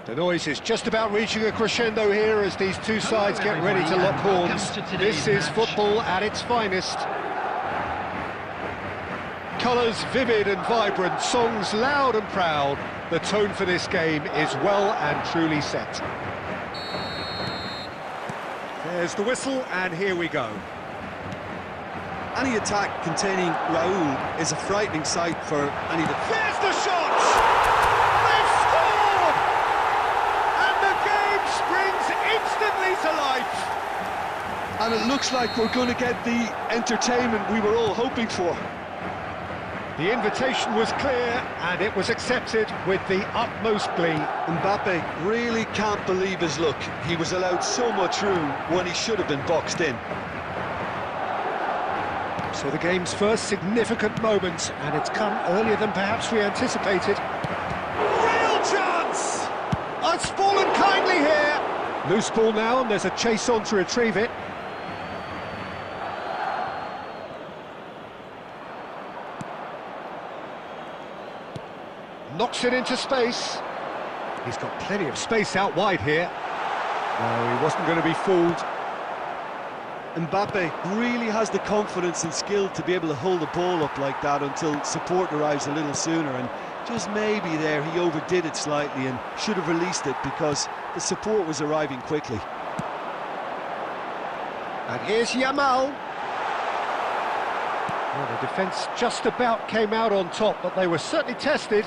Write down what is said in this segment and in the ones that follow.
The noise is just about reaching a crescendo here as these two sides get ready to lock horns. This is football at its finest. Colours vivid and vibrant, songs loud and proud. The tone for this game is well and truly set. There's the whistle, and here we go. Any attack containing Raul is a frightening sight for any... There's the shot! They've scored! And the game springs instantly to life! And it looks like we're going to get the entertainment we were all hoping for. The invitation was clear, and it was accepted with the utmost glee. Mbappe really can't believe his luck. He was allowed so much room when he should have been boxed in. So the game's first significant moment, and it's come earlier than perhaps we anticipated. Real chance! Oh, it's fallen kindly here! Loose ball now, and there's a chase on to retrieve it. Knocks it into space. He's got plenty of space out wide here. No, he wasn't going to be fooled. Mbappe really has the confidence and skill to be able to hold the ball up like that until support arrives a little sooner, and just maybe there he overdid it slightly and should have released it because the support was arriving quickly. And here's Yamal. Well, the defence just about came out on top, but they were certainly tested.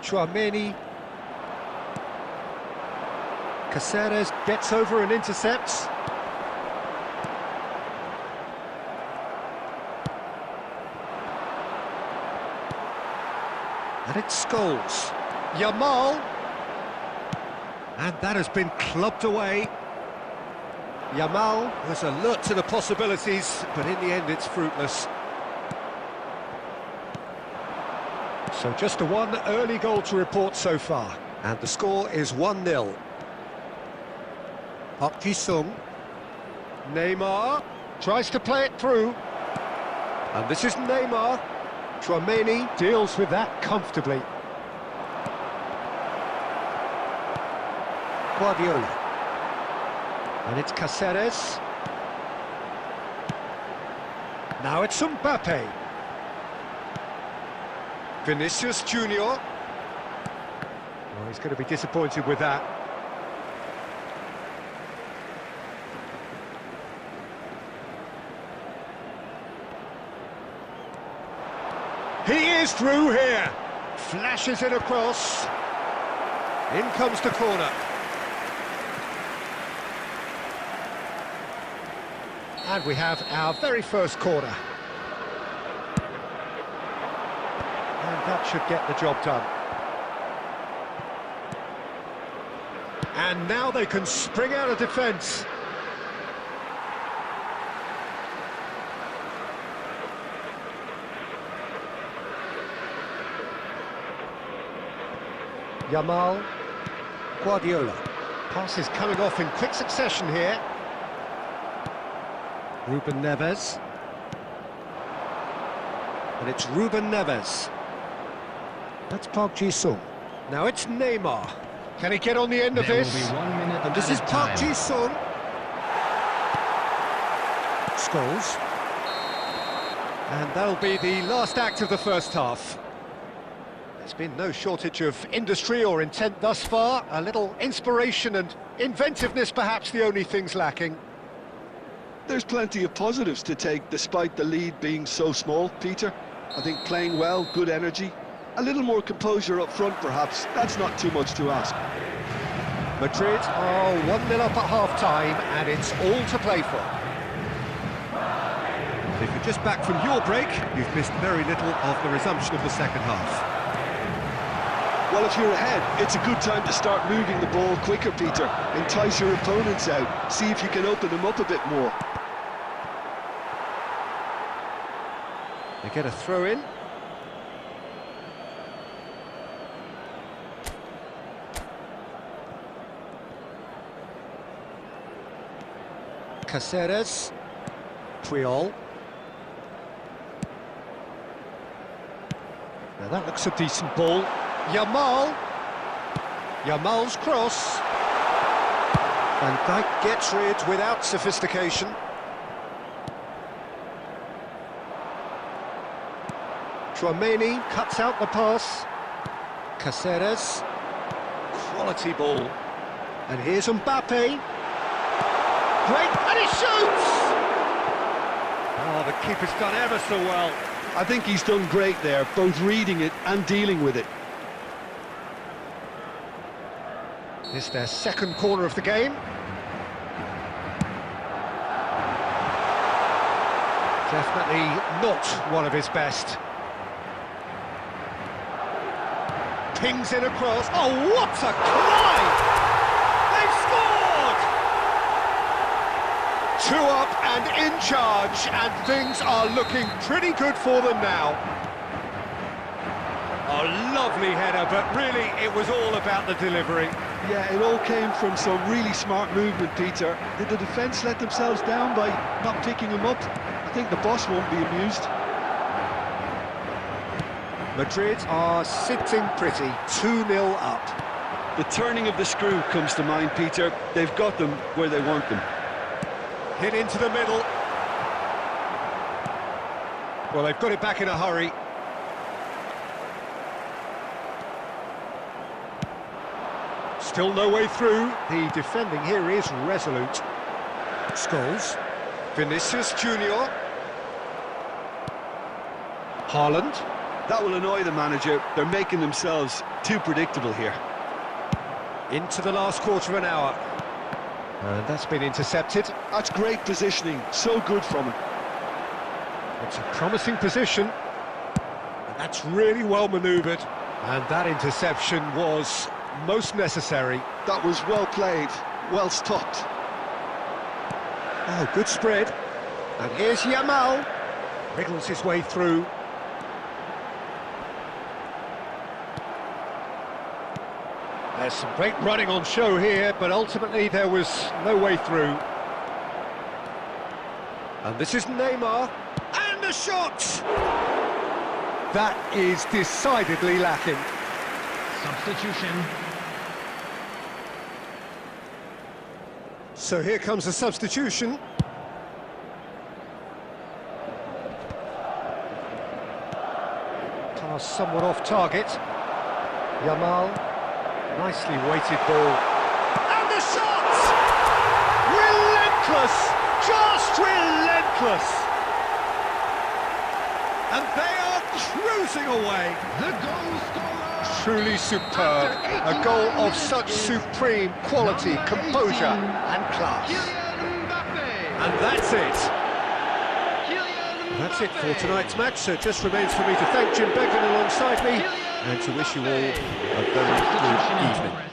Chouameni. Caceres gets over and intercepts. And it's Scholes. Yamal. And that has been clubbed away. Yamal was alert to the possibilities, but in the end it's fruitless. So just the one early goal to report so far, and the score is 1-0. Park Ji-sung. Neymar tries to play it through. And this is Neymar. Chouameni deals with that comfortably. Guardiola. And it's Caceres. Now it's Mbappe. Vinicius Junior. Well, he's going to be disappointed with that. He is through here. Flashes it across. In comes the corner. And we have our very first corner. And that should get the job done. And now they can spring out of defence. Yamal. Guardiola. Pass is coming off in quick succession here. Ruben Neves. And it's Ruben Neves. That's Park Ji-sung. Now it's Neymar. Can he get on the end of this? And this is Park Ji-sung. Scholes. And that'll be the last act of the first half. There's been no shortage of industry or intent thus far. A little inspiration and inventiveness, perhaps the only things lacking. There's plenty of positives to take despite the lead being so small, Peter. I think playing well, good energy. A little more composure up front, perhaps. That's not too much to ask. Madrid are 1-0 up at half-time, and it's all to play for. If you're just back from your break, you've missed very little of the resumption of the second half. Well, if you're ahead, it's a good time to start moving the ball quicker, Peter. Entice your opponents out. See if you can open them up a bit more. They get a throw in. Caceres. Puyol. Now that looks a decent ball. Yamal. Yamal's cross. And that gets rid without sophistication. Chouameni cuts out the pass. Caceres. Quality ball. And here's Mbappe. Great, and he shoots! Oh, the keeper's done ever so well. I think he's done great there, both reading it and dealing with it. This is their second corner of the game. Definitely not one of his best. Pings in across. Oh, what a climb! They've scored! 2 up and in charge, and things are looking pretty good for them now. A lovely header, but really it was all about the delivery. Yeah, it all came from some really smart movement, Peter. Did the defence let themselves down by not picking him up? I think the boss won't be amused. Madrid are sitting pretty, 2-0 up. The turning of the screw comes to mind, Peter. They've got them where they want them. Hit into the middle. Well, they've got it back in a hurry. Still no way through. The defending here is resolute. Scholes. Vinicius Junior. Haaland. That will annoy the manager. They're making themselves too predictable here. Into the last quarter of an hour. And that's been intercepted. That's great positioning. So good from him. It's a promising position. And that's really well manoeuvred. And that interception was most necessary. That was well played, well stopped. Oh, good spread. And here's Yamal. Wriggles his way through. There's some great running on show here, but ultimately there was no way through. And this is Neymar. And a shot! That is decidedly lacking. Substitution. So here comes a substitution. Pass somewhat off target. Yamal. Nicely weighted ball. And the shot! Relentless! Just relentless! And they are cruising away. The goal scorer. Truly superb. A goal of such supreme quality, composure and class. And that's it. That's it for tonight's match, so it just remains for me to thank Jim Beglin alongside me and to wish you all a very good evening.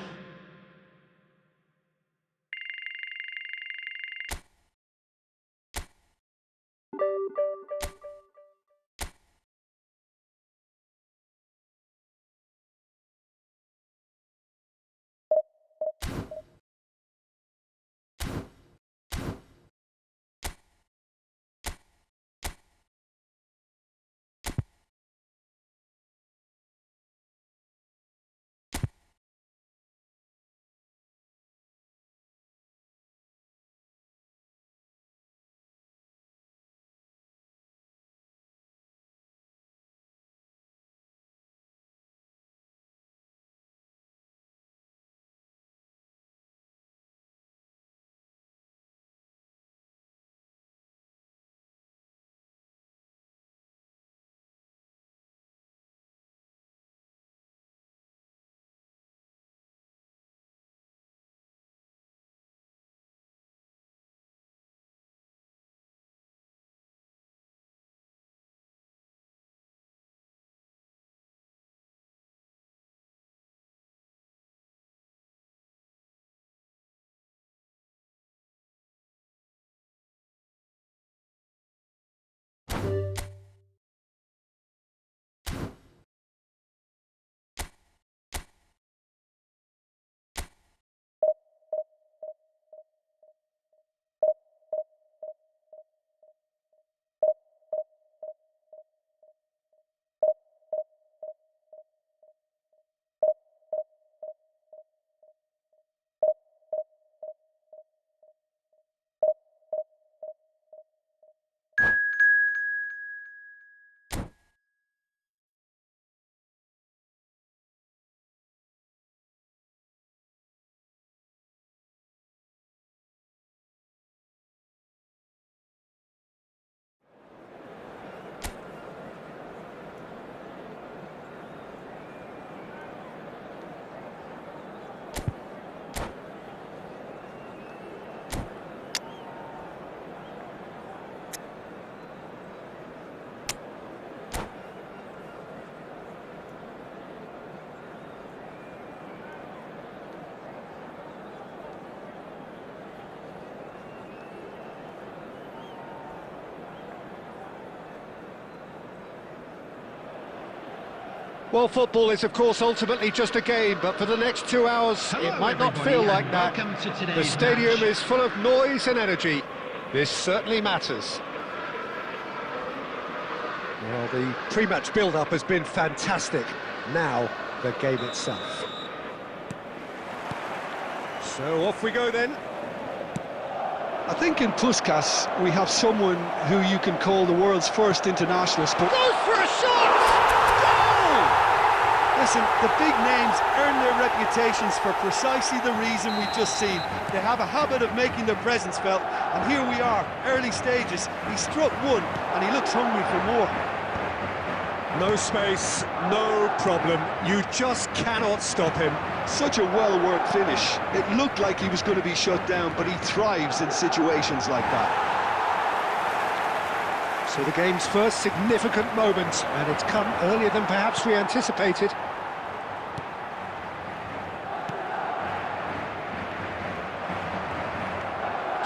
Well, football is, of course, ultimately just a game, but for the next 2 hours, it might not feel like that. The stadium is full of noise and energy. This certainly matters. Well, the pre-match build-up has been fantastic. Now, the game itself. So off we go then. I think in Puskás we have someone who you can call the world's first international sport. Goes for a shot! Goal! Listen, the big names earn their reputations for precisely the reason we've just seen. They have a habit of making their presence felt, and here we are, early stages. He struck one, and he looks hungry for more. No space, no problem. You just cannot stop him. Such a well-worked finish. It looked like he was going to be shut down, but he thrives in situations like that. So the game's first significant moment, and it's come earlier than perhaps we anticipated.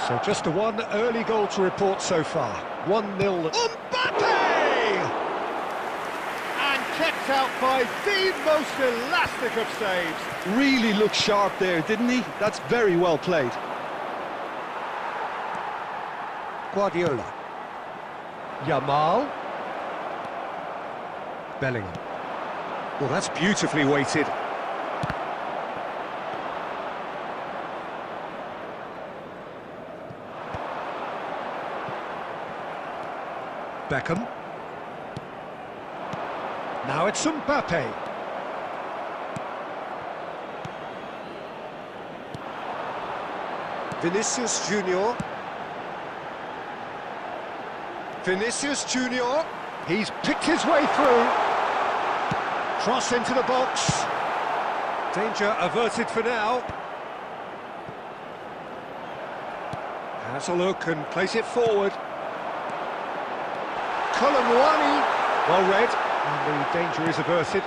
So just the one early goal to report so far. 1-0. Mbappe! And kept out by the most elastic of saves. Really looked sharp there, didn't he? That's very well played. Guardiola. Yamal. Bellingham. Well, that's beautifully weighted. Beckham. Now it's Mbappe. Vinicius Junior. Vinicius Junior. He's picked his way through. Cross into the box. Danger averted for now. Has a look and plays it forward. Colomwani, well read, and the danger is averted.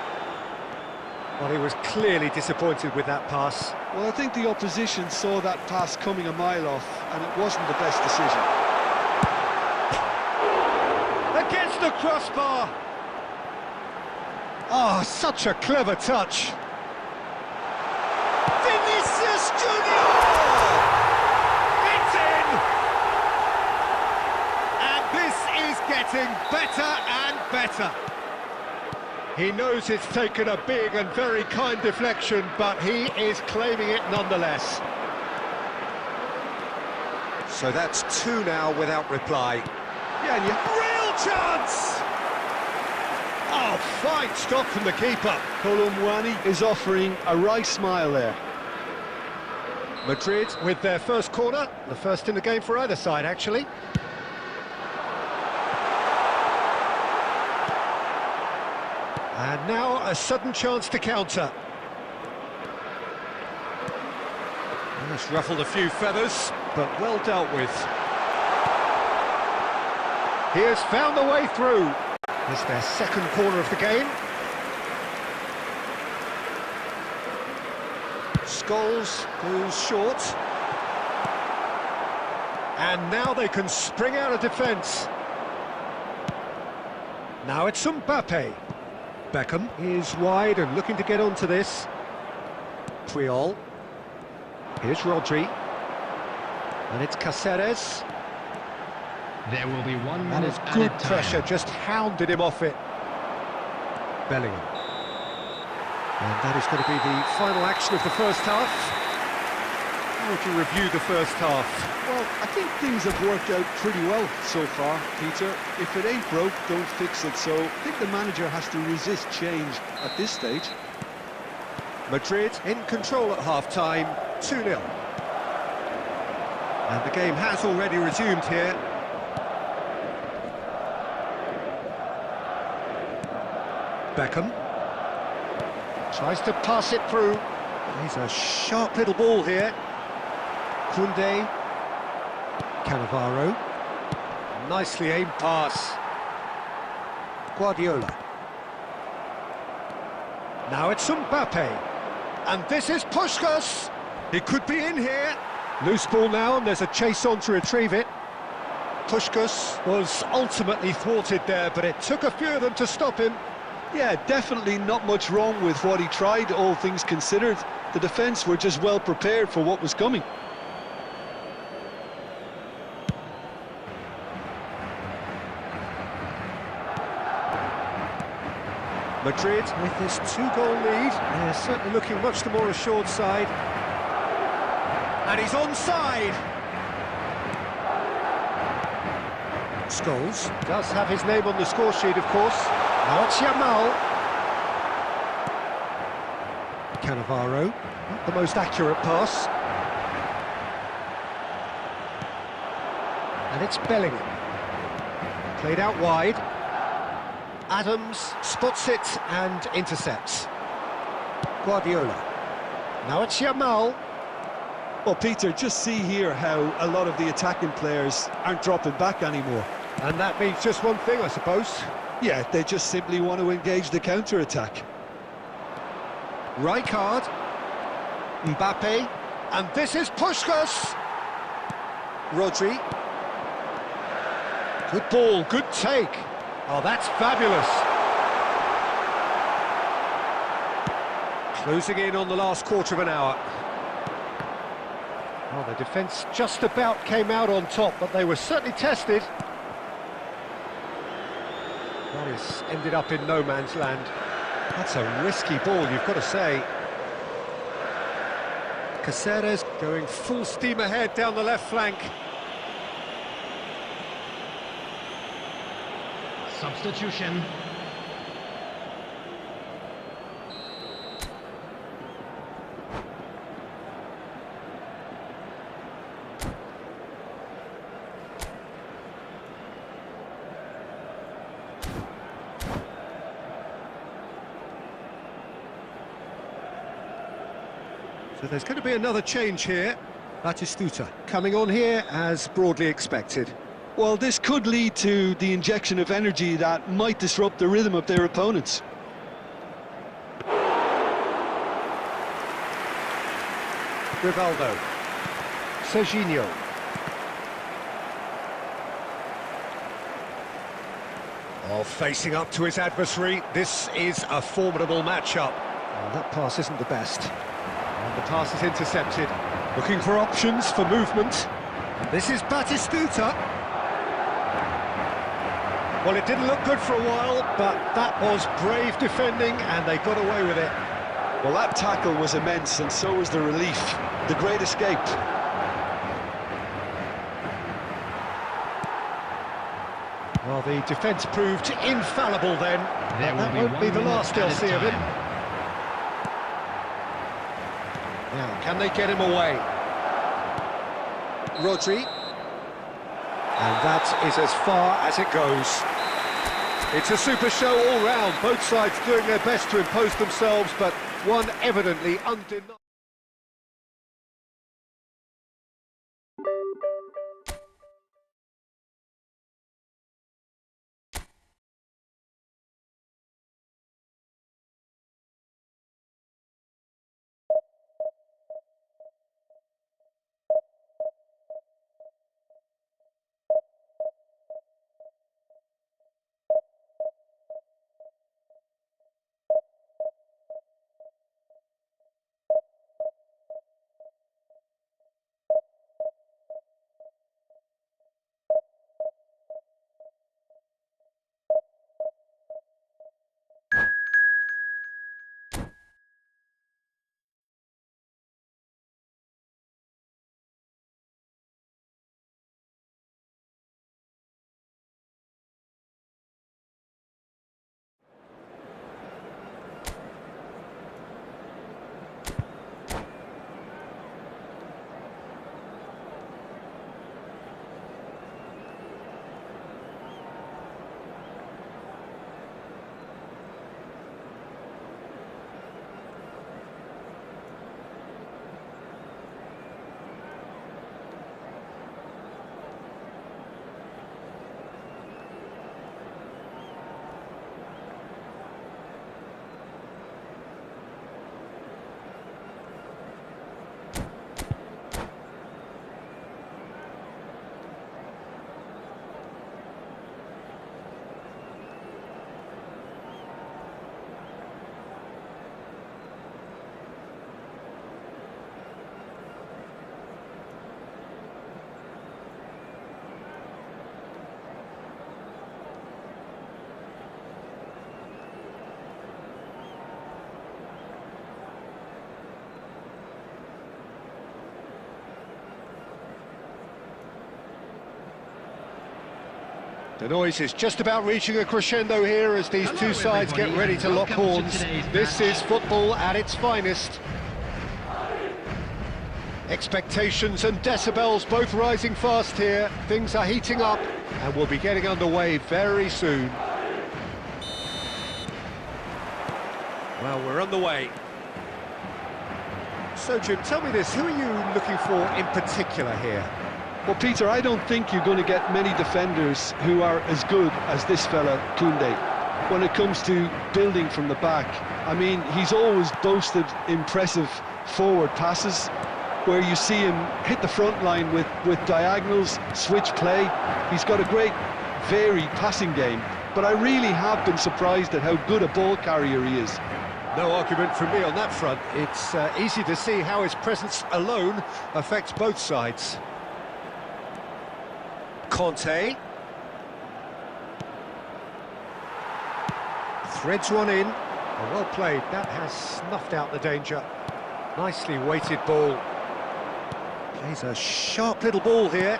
Well, he was clearly disappointed with that pass. Well, I think the opposition saw that pass coming a mile off, and it wasn't the best decision. Against the crossbar! Oh, such a clever touch. Vinicius Junior! It's in! And this is getting better and better. He knows it's taken a big and very kind deflection, but he is claiming it nonetheless. So that's two now without reply. Yeah, and Real chance! Oh, fine stop from the keeper. Colomwani is offering a wry smile there. Madrid with their first corner, the first in the game for either side, actually. And now a sudden chance to counter. It's ruffled a few feathers, but well dealt with. He has found the way through. It's their second corner of the game. Scholes goes short. And now they can spring out of defence. Now it's Mbappe. Beckham is wide and looking to get onto this. Puyol. Here's Rodri. And it's Cáceres. There will be 1 And minute his added good time. pressure just hounded him off it. Bellingham. And that is going to be the final action of the first half. How would you review the first half? Well, I think things have worked out pretty well so far, Peter. If it ain't broke, don't fix it. So I think the manager has to resist change at this stage. Madrid in control at half-time, 2-0. And the game has already resumed here. Beckham tries to pass it through. He's a sharp little ball here. Koundé. Cannavaro. Nicely aimed pass. Guardiola. Now it's Mbappe. And this is Puskás. He could be in here. Loose ball now, and there's a chase on to retrieve it. Puskás was ultimately thwarted there, but it took a few of them to stop him. Yeah, definitely not much wrong with what he tried, all things considered. The defence were just well prepared for what was coming. Madrid with this 2-goal lead, they're certainly looking much the more assured side. And he's onside! Scholes does have his name on the score sheet, of course. Now it's Yamal. Cannavaro, not the most accurate pass. And it's Bellingham. Played out wide. Adams spots it and intercepts. Guardiola. Now it's Yamal. Well, Peter, just see here how a lot of the attacking players aren't dropping back anymore. And that means just one thing, I suppose. Yeah, they just simply want to engage the counter-attack. Rijkaard. Mbappe. And this is Puskás. Rodri. Good ball, good take. Oh, that's fabulous. Closing in on the last quarter of an hour. Well, the defence just about came out on top, but they were certainly tested. That has ended up in no man's land. That's a risky ball, you've got to say. Caceres going full steam ahead down the left flank. Substitution. So there's going to be another change here. Batistuta coming on here as broadly expected. Well, this could lead to the injection of energy that might disrupt the rhythm of their opponents. Rivaldo. Serginho. Oh, facing up to his adversary. This is a formidable matchup. Oh, that pass isn't the best. And the pass is intercepted. Looking for options for movement. And this is Batistuta. Well, it didn't look good for a while, but that was brave defending, and they got away with it. Well, that tackle was immense, and so was the relief. The great escape. Well, the defence proved infallible then. That won't be the last they'll see of him. Now, can they get him away? Rodri. And that is as far as it goes. It's a super show all round, both sides doing their best to impose themselves, but one evidently undeniable. The noise is just about reaching a crescendo here as these two sides get ready to lock horns. This is football at its finest. Expectations and decibels both rising fast here. Things are heating up and we'll be getting underway very soon. Well, we're on the way. So, Jim, tell me this, who are you looking for in particular here? Well, Peter, I don't think you're going to get many defenders who are as good as this fella, Koundé, when it comes to building from the back. I mean, he's always boasted impressive forward passes, where you see him hit the front line with diagonals, switch play. He's got a great, varied passing game, but I really have been surprised at how good a ball carrier he is. No argument from me on that front. It's easy to see how his presence alone affects both sides. Conte. Threads one in. Oh, well played. That has snuffed out the danger. Nicely weighted ball. Plays a sharp little ball here.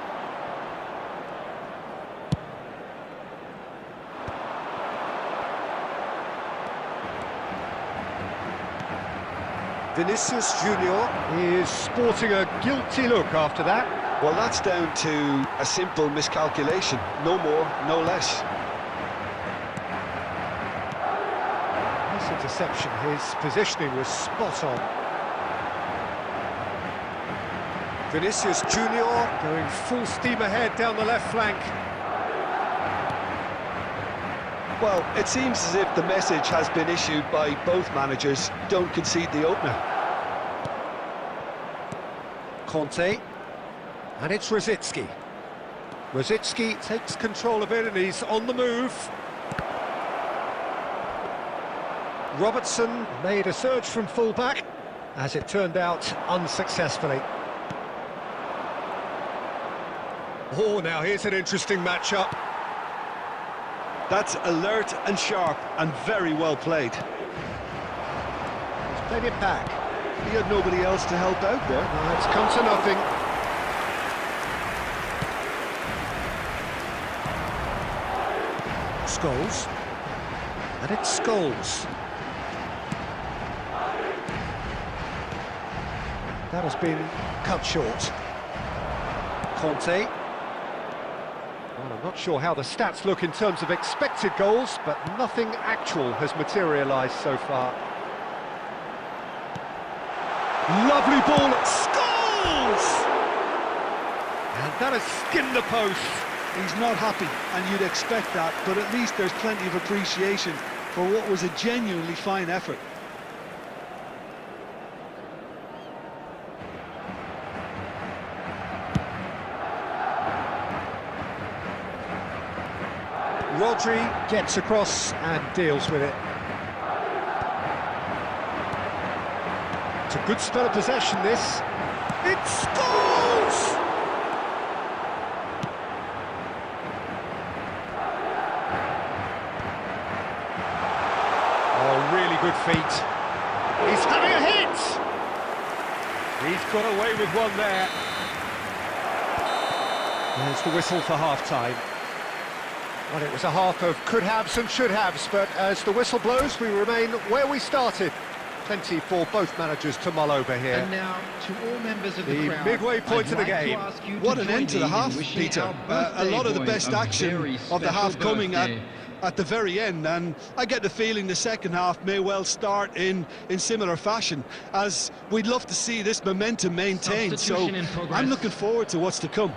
Vinicius Junior is sporting a guilty look after that. Well, that's down to a simple miscalculation. No more, no less. Nice interception. His positioning was spot on. Vinicius Junior going full steam ahead down the left flank. Well, it seems as if the message has been issued by both managers: don't concede the opener. Conte. And it's Rosicky. Rosicky takes control of it and he's on the move. Robertson made a surge from full-back, as it turned out, unsuccessfully. Oh, now here's an interesting matchup. That's alert and sharp and very well played. He's played it back. He had nobody else to help out there. No, it's come to nothing. Scholes. And it's Scholes. That has been cut short. Conte. Well, I'm not sure how the stats look in terms of expected goals, but nothing actual has materialised so far. Lovely ball, Scholes! And that has skinned the post. He's not happy, and you'd expect that, but at least there's plenty of appreciation for what was a genuinely fine effort. Rodri gets across and deals with it. It's a good spell of possession, this. It's Scholes! Oh, really good feet. He's having a hit! He's got away with one there. There's the whistle for half-time. Well, it was a half of could-haves and should-haves, but as the whistle blows, we remain where we started. Plenty for both managers to mull over here. And now, to all members of the crowd, midway point of the game. What an end to the half, Peter. A lot of the best action of the half coming at the very end, and I get the feeling the second half may well start in similar fashion, as we'd love to see this momentum maintained, so I'm looking forward to what's to come.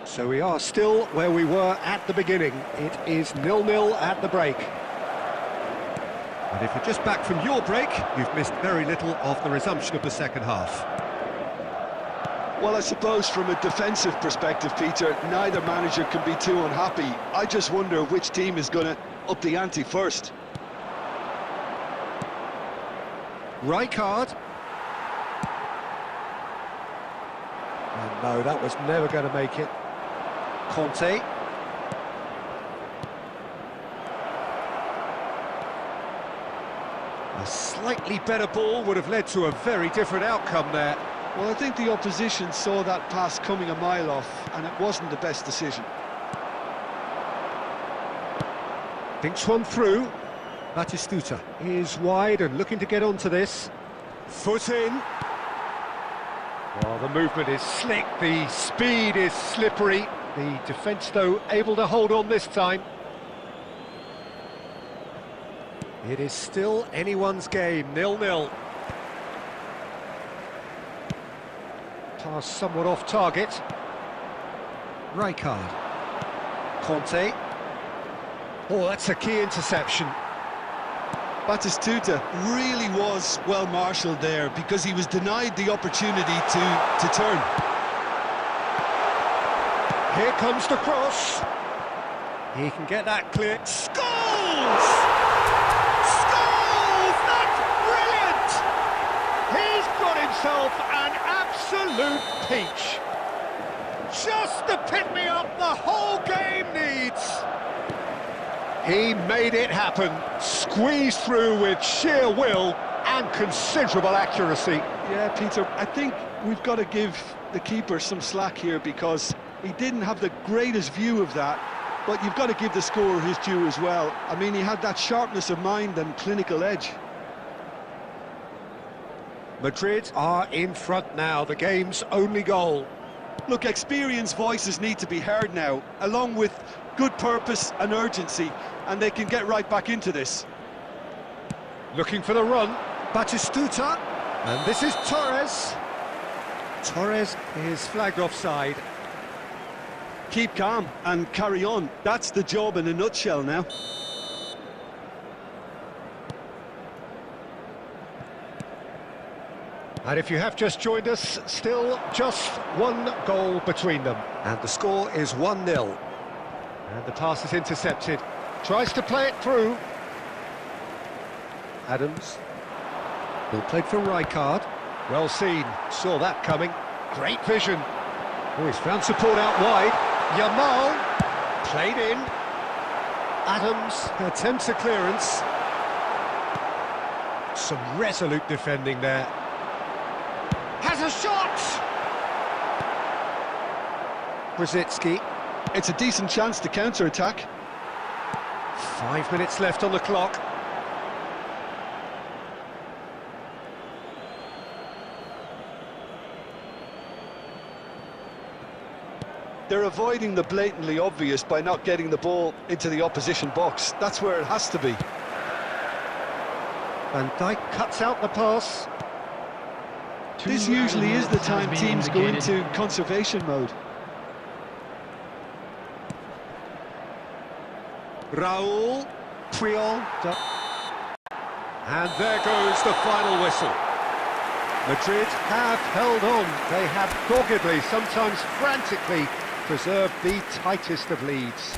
So we are still where we were at the beginning. It is 0-0 at the break. And if you're just back from your break, you've missed very little of the resumption of the second half. Well, I suppose from a defensive perspective, Peter, neither manager can be too unhappy. I just wonder which team is going to up the ante first. Rijkaard. And no, that was never going to make it. Conte. A slightly better ball would have led to a very different outcome there. Well, I think the opposition saw that pass coming a mile off, and it wasn't the best decision. Thinks one through. Batistuta is wide and looking to get onto this. Foot in. Well, the movement is slick, the speed is slippery. The defence, though, able to hold on this time. It is still anyone's game, 0-0. Pass somewhat off target. Rijkaard. Conte. Oh, that's a key interception. Batistuta really was well marshalled there because he was denied the opportunity to turn. Here comes the cross. He can get that clear. Scores! Scores! That's brilliant! He's got himself an absolute peach. Just the pick-me-up the whole game needs. He made it happen, squeezed through with sheer will and considerable accuracy. Yeah, Peter, I think we've got to give the keeper some slack here because he didn't have the greatest view of that, but you've got to give the scorer his due as well. I mean, he had that sharpness of mind and clinical edge. Madrid are in front now, the game's only goal. Look, experienced voices need to be heard now, along with good purpose and urgency, and they can get right back into this. Looking for the run, Batistuta, and this is Torres. Torres is flagged offside. Keep calm and carry on. That's the job in a nutshell now. And if you have just joined us, still just one goal between them. And the score is 1-0. And the pass is intercepted. Tries to play it through. Adams. Ball played for Rijkaard. Well seen. Saw that coming. Great vision. Oh, he's found support out wide. Yamal. Played in. Adams attempts a clearance. Some resolute defending there. Has a shot! Brzezinski. It's a decent chance to counter-attack. 5 minutes left on the clock. They're avoiding the blatantly obvious by not getting the ball into the opposition box. That's where it has to be. Van Dijk cuts out the pass. This usually is the time teams go into conservation mode. Raul, Puyol, and there goes the final whistle. Madrid have held on. They have doggedly, sometimes frantically, preserved the tightest of leads.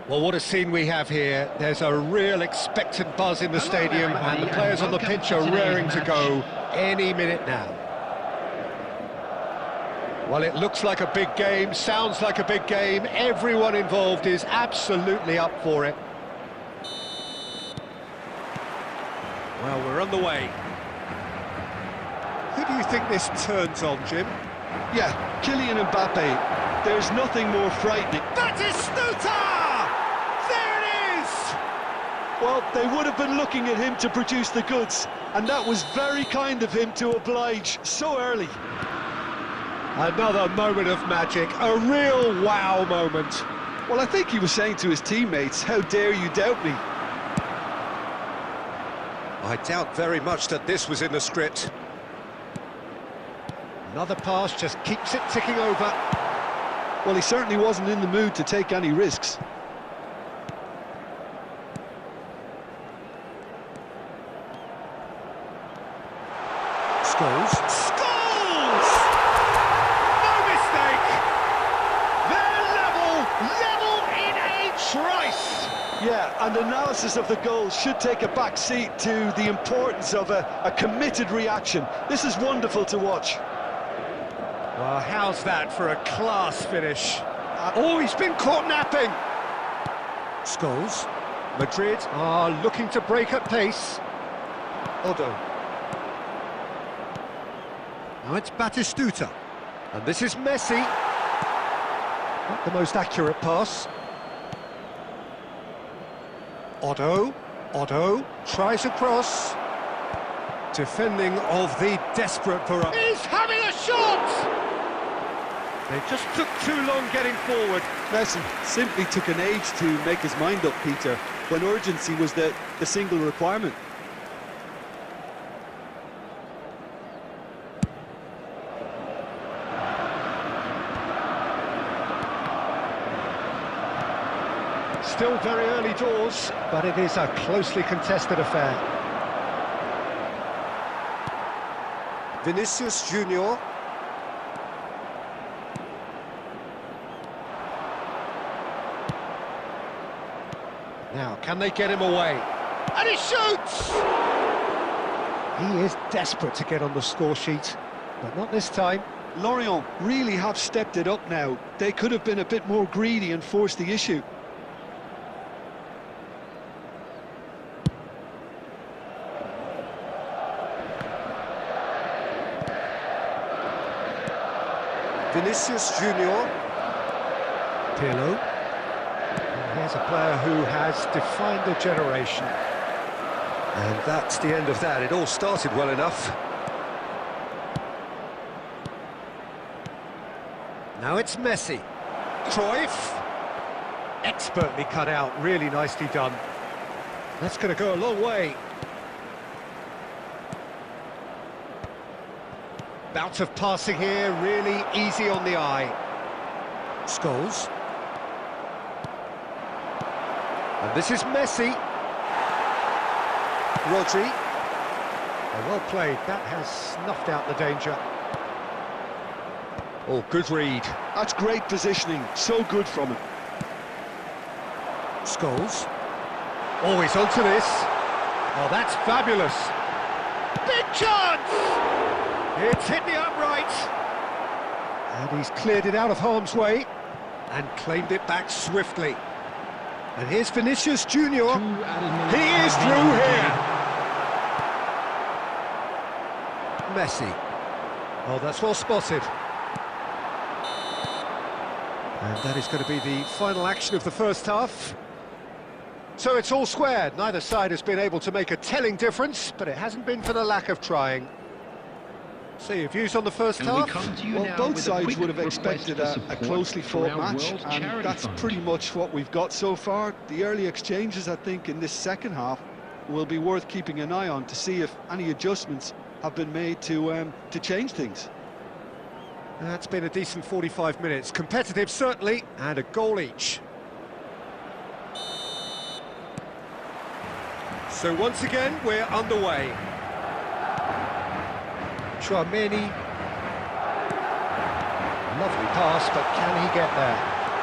Well, what a scene we have here. There's a real expectant buzz in the stadium, and the players on the pitch are raring to go any minute now. Well, it looks like a big game, sounds like a big game. Everyone involved is absolutely up for it. Well, we're on the way. Who do you think this turns on, Jim? Yeah, Kylian Mbappe. There's nothing more frightening. That is Stuta! There it is! Well, they would have been looking at him to produce the goods, and that was very kind of him to oblige so early. Another moment of magic, a real wow moment. Well, I think he was saying to his teammates, how dare you doubt me? I doubt very much that this was in the script. Another pass just keeps it ticking over. Well, he certainly wasn't in the mood to take any risks. Scholes. Scholes! No mistake! They're level in a trice! Yeah, and analysis of the goal should take a back seat to the importance of a committed reaction. This is wonderful to watch. Well, how's that for a class finish? Oh, he's been caught napping! Scholes. Madrid are looking to break at pace. Odo. Now it's Batistuta. And this is Messi. Not the most accurate pass. Odo tries a cross. Defending of the desperate variety. He's having a shot! They just took too long getting forward. Messi simply took an age to make his mind up, Peter, when urgency was the single requirement. Still very early doors, but it is a closely contested affair. Vinicius Junior. Now, can they get him away? And he shoots! He is desperate to get on the score sheet, but not this time. Lorient really have stepped it up now. They could have been a bit more greedy and forced the issue. Vinicius Junior. Pirlo. And here's a player who has defined a generation. And that's the end of that. It all started well enough. Now it's Messi. Cruyff. Expertly cut out, really nicely done. That's going to go a long way. Bout of passing here, really easy on the eye. Scholes. And this is Messi. Rodri. Oh, well played, that has snuffed out the danger. Oh, good read. That's great positioning, so good from him. Scholes. Oh, he's onto this. Oh, that's fabulous. Big chance! It's hit the upright. And he's cleared it out of harm's way and claimed it back swiftly. And here's Vinicius Junior. He is through here. Messi. Oh, that's well spotted. And that is going to be the final action of the first half. So it's all squared. Neither side has been able to make a telling difference, but it hasn't been for the lack of trying. So your views on the first half? Well, both sides would have expected a closely fought match, and that's pretty much what we've got so far. The early exchanges, I think, in this second half will be worth keeping an eye on to see if any adjustments have been made to change things. That's been a decent 45 minutes. Competitive, certainly, and a goal each. So once again, we're underway. Chouameni. Lovely pass, but can he get there?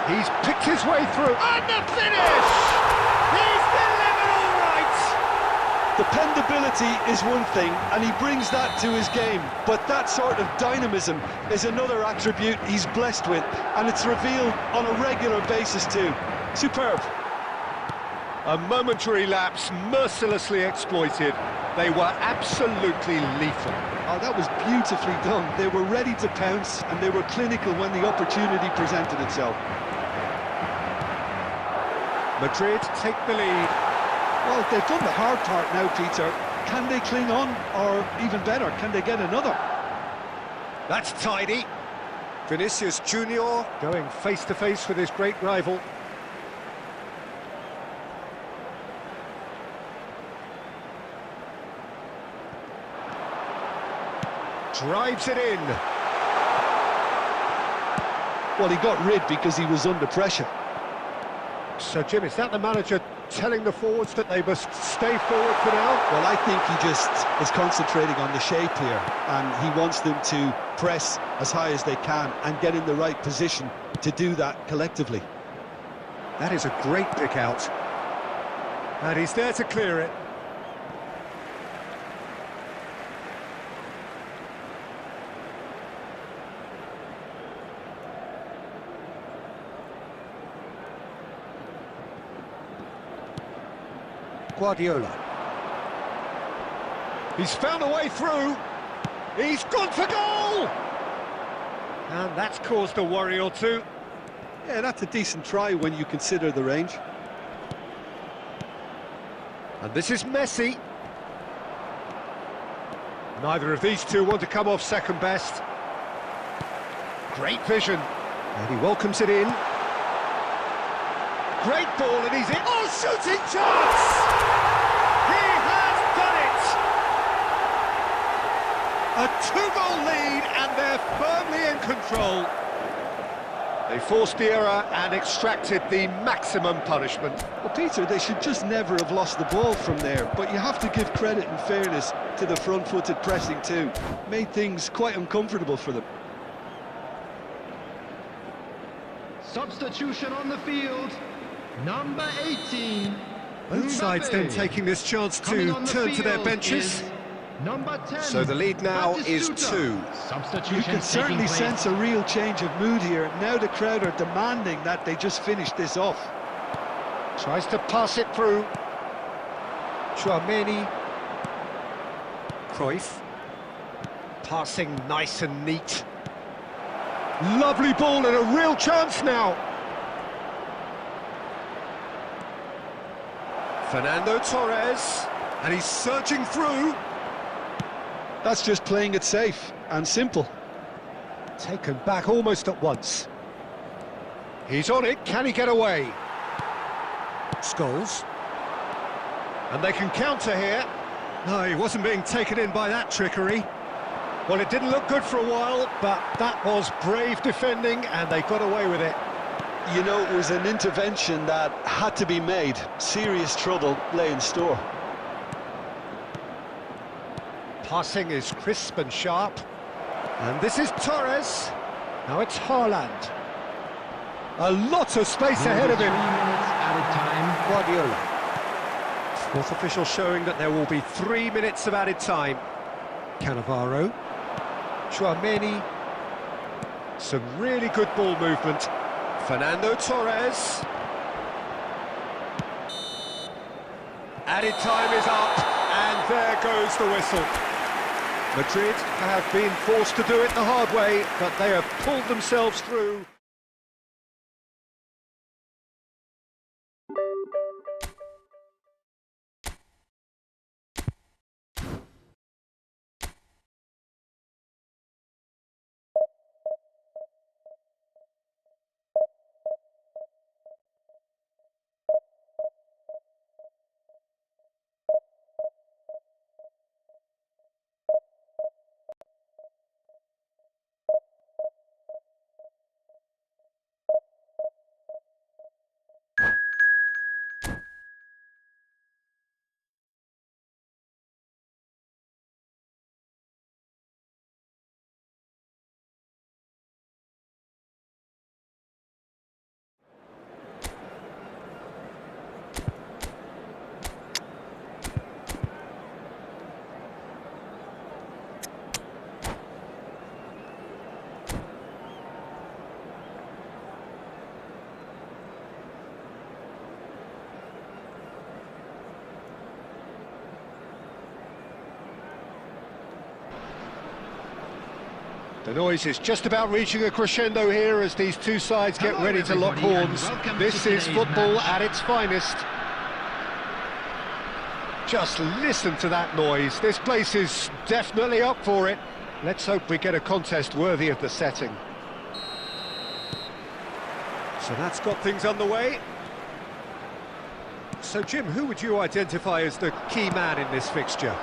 He's picked his way through, and the finish! He's delivered all right! Dependability is one thing, and he brings that to his game, but that sort of dynamism is another attribute he's blessed with, and it's revealed on a regular basis too. Superb. A momentary lapse mercilessly exploited. They were absolutely lethal. Oh, that was beautifully done. They were ready to pounce, and they were clinical when the opportunity presented itself. Madrid take the lead. Well, they've done the hard part now, Peter. Can they cling on, or even better, can they get another? That's tidy. Vinicius Junior going face-to-face with his great rival. Drives it in. Well, he got rid because he was under pressure. So, Jim, is that the manager telling the forwards that they must stay forward for now? Well, I think he just is concentrating on the shape here, and he wants them to press as high as they can and get in the right position to do that collectively. That is a great pick out. And he's there to clear it. Guardiola. He's found a way through. He's gone for goal! And that's caused a worry or two. Yeah, that's a decent try when you consider the range. And this is Messi. Neither of these two want to come off second best. Great vision. And he welcomes it in. Great ball, and he's in. Oh, shooting chance! He has done it! A two-goal lead, and they're firmly in control. They forced the error and extracted the maximum punishment. Well, Peter, they should just never have lost the ball from there, but you have to give credit and fairness to the front-footed pressing too. Made things quite uncomfortable for them. Substitution on the field. Number 18. Both sides then taking this chance to turn to their benches. Number 10. So the lead now is 2. You can certainly sense a real change of mood here. Now the crowd are demanding that they just finish this off. Tries to pass it through. Chouameni. Cruyff. Passing nice and neat. Lovely ball and a real chance now. Fernando Torres, and he's surging through. That's just playing it safe and simple. Taken back almost at once. He's on it, can he get away? Scholes. And they can counter here. No, he wasn't being taken in by that trickery. Well, it didn't look good for a while, but that was brave defending, and they got away with it. You know, it was an intervention that had to be made. Serious trouble lay in store. Passing is crisp and sharp. And this is Torres. Now it's Haaland. A lot of space ahead of him. 3 minutes added time. Guardiola. Fourth official showing that there will be 3 minutes of added time. Cannavaro. Chouameni. Some really good ball movement. Fernando Torres. Added time is up, and there goes the whistle. Madrid have been forced to do it the hard way, but they have pulled themselves through. The noise is just about reaching a crescendo here as these two sides get Hello, ready to lock everybody, and horns. welcome This to is today's football match. at its finest. Just listen to that noise. This place is definitely up for it. Let's hope we get a contest worthy of the setting. So that's got things underway. So Jim, who would you identify as the key man in this fixture?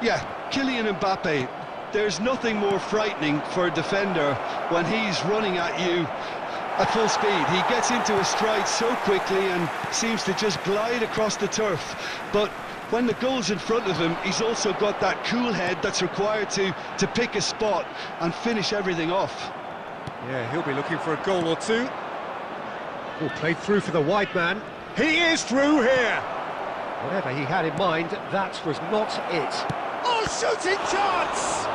Yeah, Kylian Mbappe. There's nothing more frightening for a defender when he's running at you at full speed. He gets into a stride so quickly and seems to just glide across the turf. But when the goal's in front of him, he's also got that cool head that's required to pick a spot and finish everything off. Yeah, he'll be looking for a goal or two. Oh, played through for the wide man. He is through here! Whatever he had in mind, that was not it. Oh, shooting chance!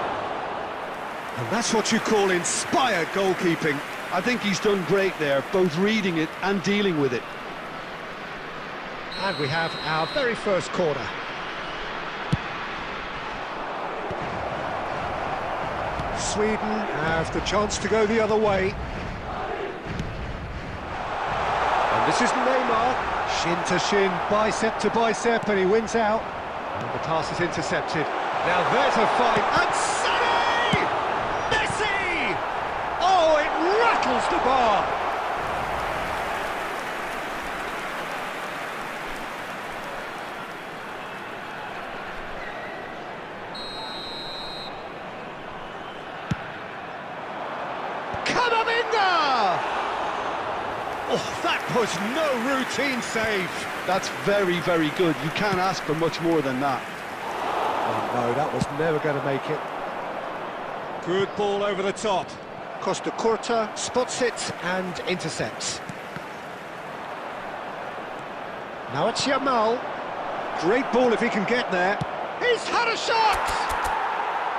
And that's what you call inspired goalkeeping. I think he's done great there, both reading it and dealing with it. And we have our very first corner. Sweden have the chance to go the other way. And this is Neymar. Shin to shin, bicep to bicep, and he wins out. And the pass is intercepted. Now there's a fight. And Sonny! Messi! Oh, it rattles the bar. Oh, that was no routine save. That's very, very good. You can't ask for much more than that. Oh, no, that was never going to make it. Good ball over the top. Costa Curta spots it and intercepts. Now it's Yamal. Great ball if he can get there. He's had a shot!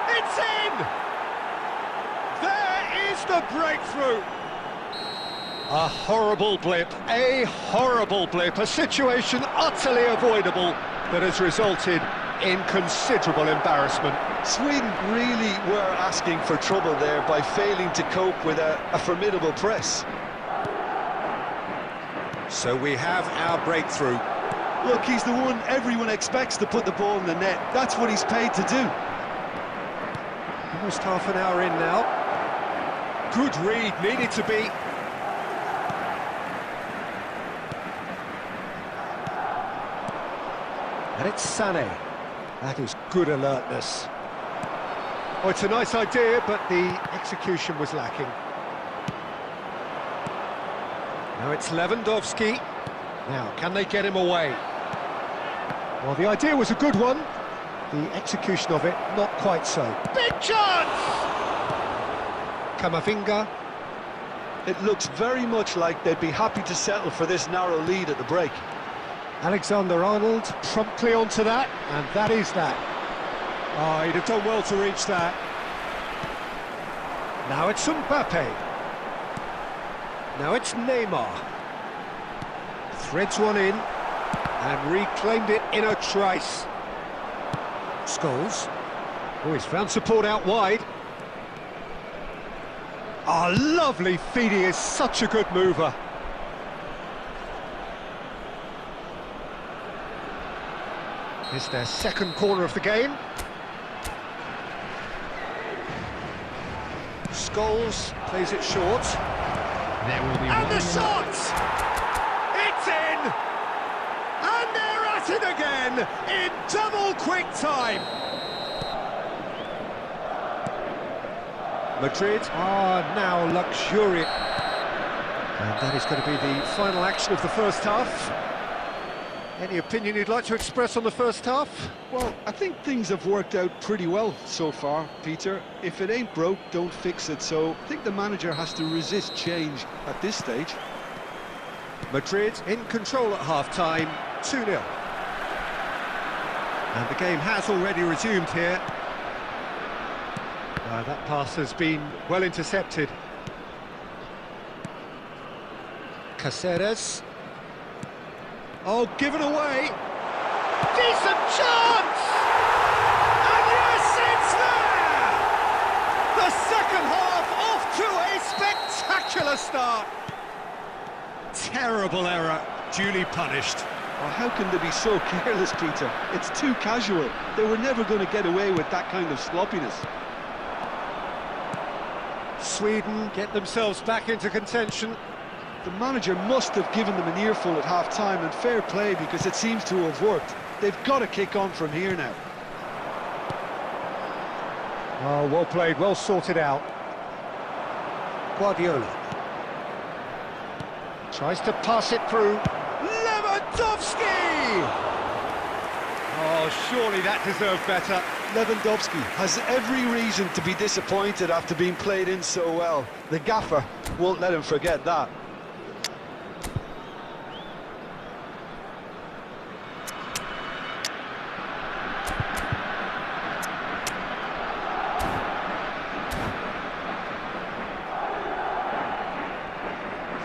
It's in! There is the breakthrough. A horrible blip, a situation utterly avoidable that has resulted in considerable embarrassment. Sweden really were asking for trouble there by failing to cope with a formidable press. So we have our breakthrough. Look, he's the one everyone expects to put the ball in the net. That's what he's paid to do. Almost half an hour in now. Good read, needed to be. And it's Sané. That is good alertness. Oh, it's a nice idea, but the execution was lacking. Now it's Lewandowski. Now, can they get him away? Well, the idea was a good one. The execution of it, not quite so. Big chance! Camavinga. It looks very much like they'd be happy to settle for this narrow lead at the break. Alexander-Arnold promptly onto that, and that is that. Oh, he'd have done well to reach that. Now it's Mbappe. Now it's Neymar. Threads one in, and reclaimed it in a trice. Scholes. Oh, he's found support out wide. Oh, lovely feed, he is such a good mover. It's their second corner of the game. Scholes plays it short. There will be And one the shot! It's in! And they're at it again in double quick time. Madrid are now luxuriant. And that is going to be the final action of the first half. Any opinion you'd like to express on the first half? Well, I think things have worked out pretty well so far, Peter. If it ain't broke, don't fix it. So I think the manager has to resist change at this stage. Madrid in control at half-time, 2-0. And the game has already resumed here. That pass has been well intercepted. Caceres. Oh, given away. Decent chance! And yes, it's there! The second half to a spectacular start. Terrible error, duly punished. Well, how can they be so careless, Peter? It's too casual. They were never going to get away with that kind of sloppiness. Sweden get themselves back into contention. The manager must have given them an earful at half-time, and fair play, because it seems to have worked. They've got to kick on from here now. Oh, well played, well sorted out. Guardiola tries to pass it through. Lewandowski! Oh, surely that deserved better. Lewandowski has every reason to be disappointed after being played in so well. The gaffer won't let him forget that.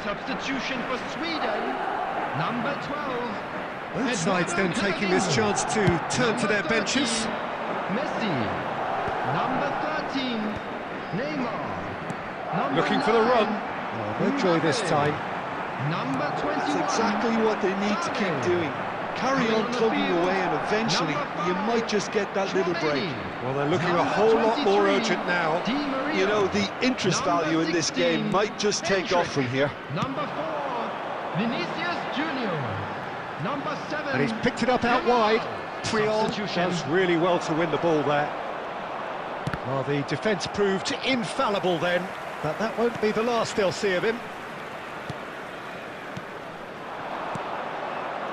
Substitution for Sweden, number 12. Both sides then taking this chance to turn to their benches. Messi, number 13. Neymar, number Looking for the 9. run. Oh, no joy this time. Number 21. That's exactly what they need to keep doing. Carry on plugging away, and eventually you might just get that little break. Well, they're looking a whole lot more urgent now. You know, the interest value in this game might just take off from here. Number 4, Vinicius Junior. Number 7. And he's picked it up out wide. Triol does really well to win the ball there. Well, the defence proved infallible then, but that won't be the last they'll see of him.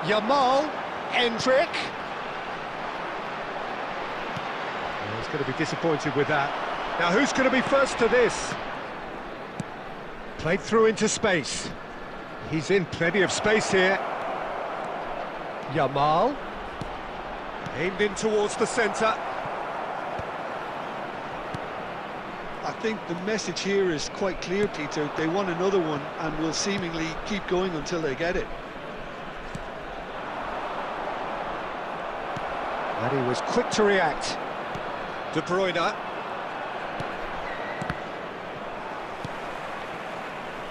Yamal, Hendrick. Oh, he's going to be disappointed with that. Now, who's going to be first to this? Played through into space. He's in plenty of space here. Yamal. Aimed in towards the centre. I think the message here is quite clear, Peter. They want another one and will seemingly keep going until they get it. And he was quick to react. De Bruyne.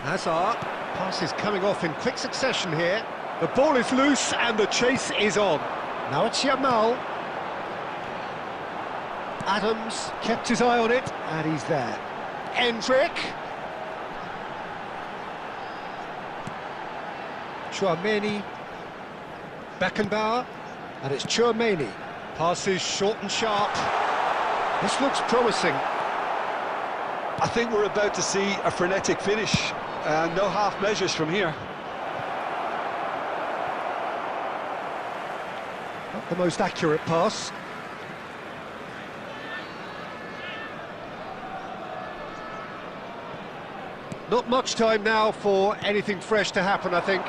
Hazard. Pass is coming off in quick succession here. The ball is loose and the chase is on. Now it's Yamal. Adams kept his eye on it and he's there. Hendrick. Chouameni. Beckenbauer. And it's Chouameni. Passes short and sharp. This looks promising. I think we're about to see a frenetic finish. No half measures from here. Not the most accurate pass. Not much time now for anything fresh to happen, I think.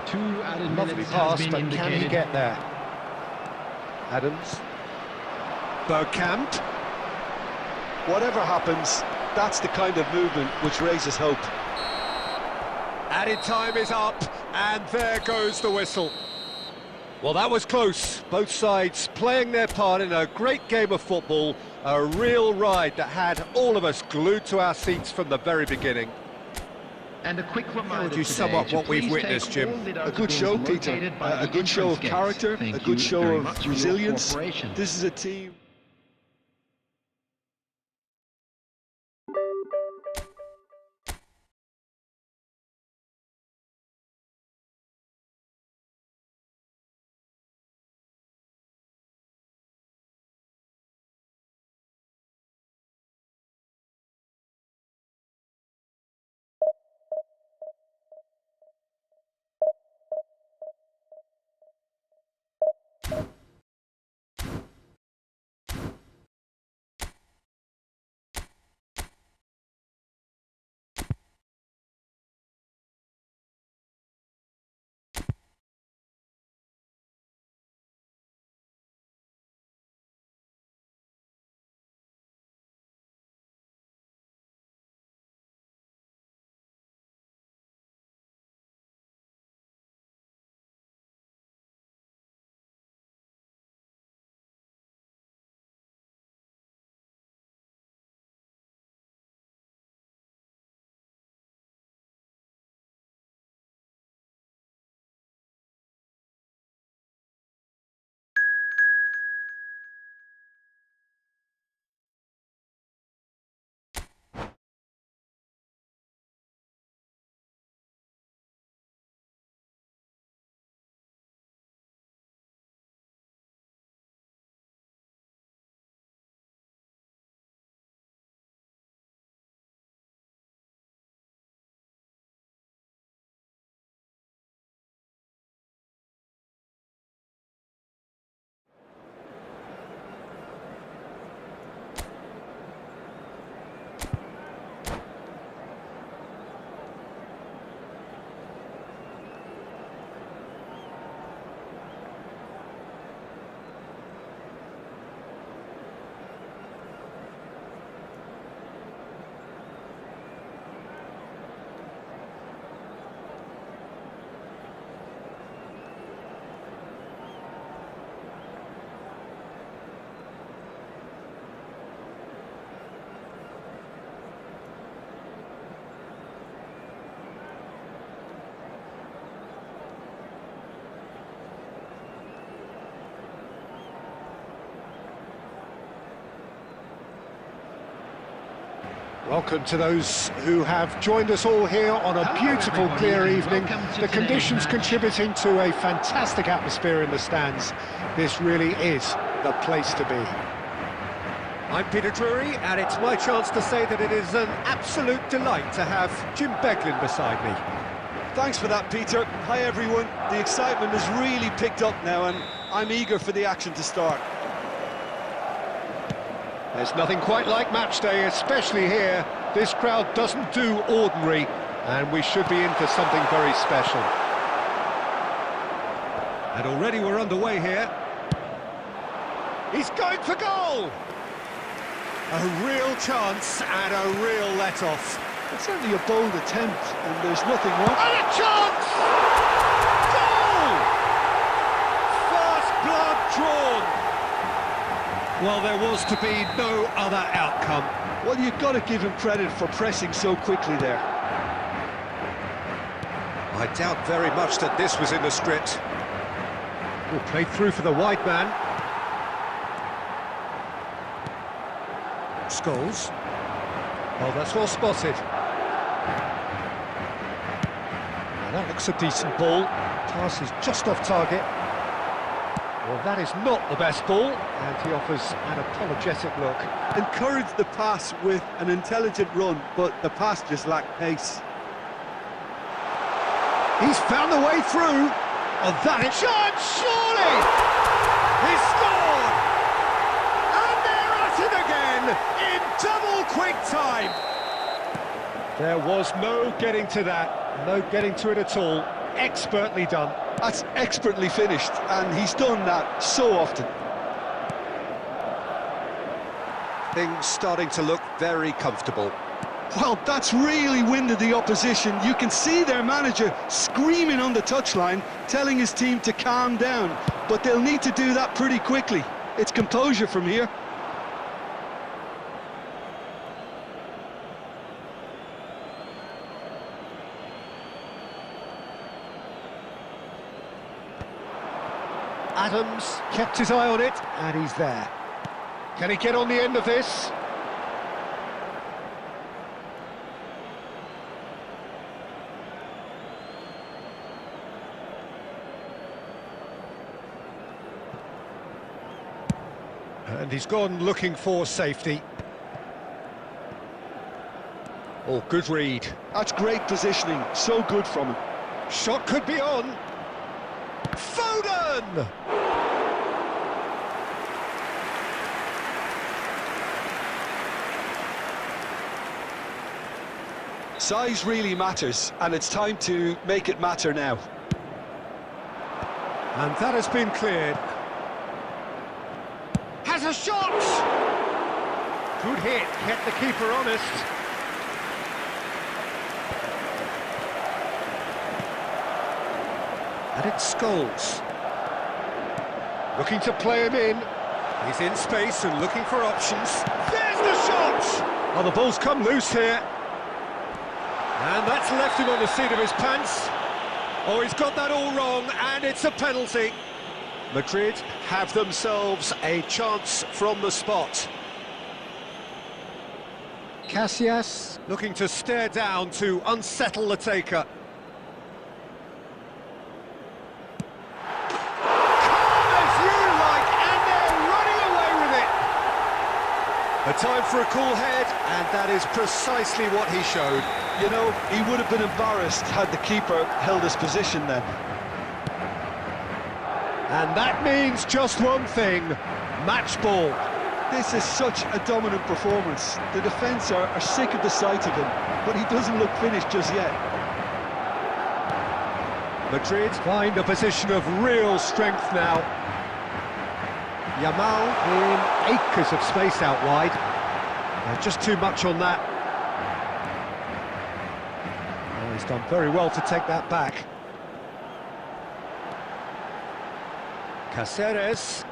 2 added Lovely minutes pass, has been but indicated. can he get there? Adams. Bergkamp. Whatever happens, that's the kind of movement which raises hope. Added time is up, and there goes the whistle. Well, that was close. Both sides playing their part in a great game of football, a real ride that had all of us glued to our seats from the very beginning. And a quick reminder would you sum up to what we've please witnessed, take Jim? all the A good show, notables Peter. located by A the good show of entrance character, gates. a Thank good you show very of much for your resilience. cooperation. This is a team. Welcome to those who have joined us all here on a beautiful, clear evening. The conditions contributing to a fantastic atmosphere in the stands. This really is the place to be. I'm Peter Drury, and it's my chance to say that it is an absolute delight to have Jim Beglin beside me. Thanks for that, Peter. Hi, everyone. The excitement has really picked up now, and I'm eager for the action to start. There's nothing quite like match day, especially here. This crowd doesn't do ordinary, and we should be in for something very special. And already we're underway here. He's going for goal! A real chance and a real let-off. It's certainly a bold attempt, and there's nothing wrong. And a chance! Goal! First blood drawn. Well, there was to be no other outcome. Well, you've got to give him credit for pressing so quickly there. I doubt very much that this was in the script. We'll play through for the wide man. Scholes. Oh, that's well spotted. Now that looks a decent ball. Pass is just off target. Well, that is not the best ball, and he offers an apologetic look. Encouraged the pass with an intelligent run, but the pass just lacked pace. He's found the way through. Oh, that is shot, surely! He's scored! And they're at it again in double quick time. There was no getting to that, no getting to it at all. Expertly done. That's expertly finished, and he's done that so often. Things starting to look very comfortable. Well, that's really winded the opposition. You can see their manager screaming on the touchline, telling his team to calm down, but they'll need to do that pretty quickly. It's composure from here. Adams kept his eye on it, and he's there. Can he get on the end of this? And he's gone looking for safety. Oh, good read. That's great positioning, so good from him. Shot could be on. Foden! Size really matters, and it's time to make it matter now. And that has been cleared. Has a shot! Good hit, kept the keeper honest. And it's Scholes. Looking to play him in. He's in space and looking for options. There's the shot! Oh, the ball's come loose here. And that's left him on the seat of his pants. Oh, he's got that all wrong, and it's a penalty. Madrid have themselves a chance from the spot. Casillas looking to stare down to unsettle the taker. A time for a cool head, and that is precisely what he showed. You know, he would have been embarrassed had the keeper held his position then. And that means just one thing, match ball. This is such a dominant performance. The defence are sick of the sight of him, but he doesn't look finished just yet. Madrid find a position of real strength now. Yamal in acres of space out wide. Just too much on that. Oh, he's done very well to take that back. Caceres.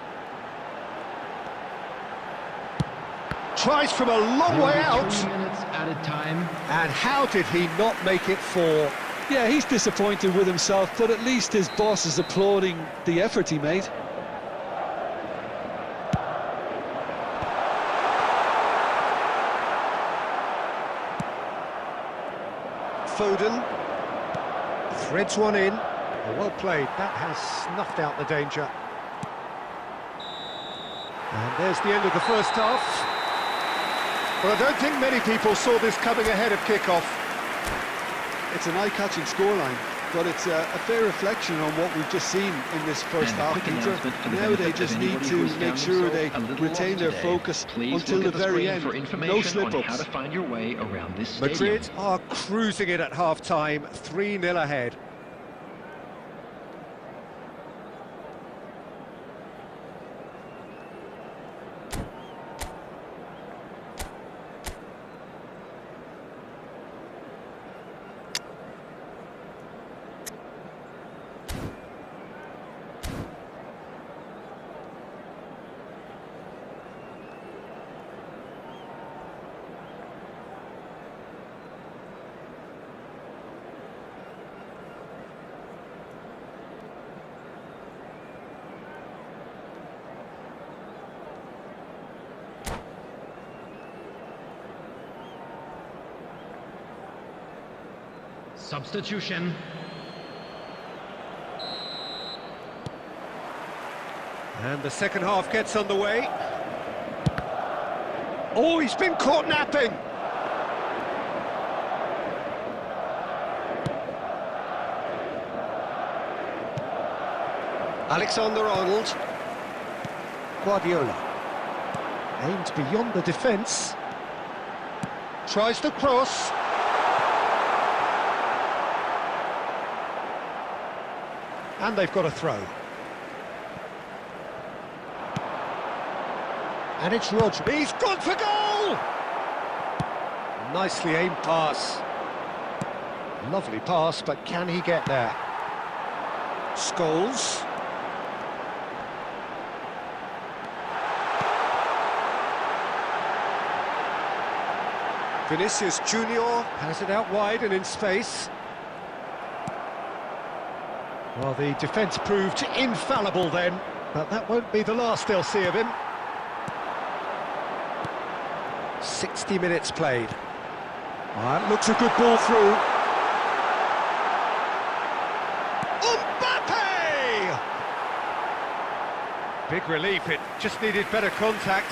Tries from a long way out. 3 minutes at a time. And how did he not make it 4? Yeah, he's disappointed with himself, but at least his boss is applauding the effort he made. Foden. Threads one in. Well played, that has snuffed out the danger. And there's the end of the first half. But I don't think many people saw this coming ahead of kick-off. It's an eye-catching scoreline, but it's a fair reflection on what we've just seen in this first half, Peter. Now they just need to make sure they retain their focus until the very end. No slip-ups. Madrid are cruising it at half-time, 3-0 ahead. Substitution. And the second half gets underway. Oh, he's been caught napping! Alexander-Arnold. Guardiola. Aimed beyond the defence. Tries the cross. And they've got a throw. And it's Rodri. He's gone for goal! Nicely aimed pass. Lovely pass, but can he get there? Scholes. Vinicius Junior has it out wide and in space. Well, the defence proved infallible then, but that won't be the last they'll see of him. 60 minutes played. That looks a good ball through. Mbappe! Big relief, it just needed better contact.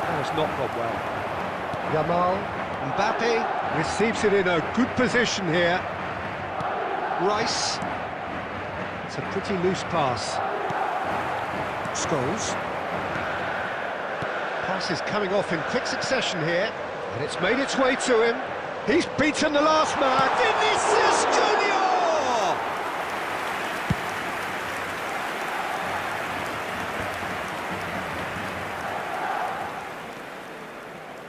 That has not gone well. Yamal. Mbappe receives it in a good position here. Rice. It's a pretty loose pass. Scholes. Pass is coming off in quick succession here, and it's made its way to him. He's beaten the last man. Vinicius Junior!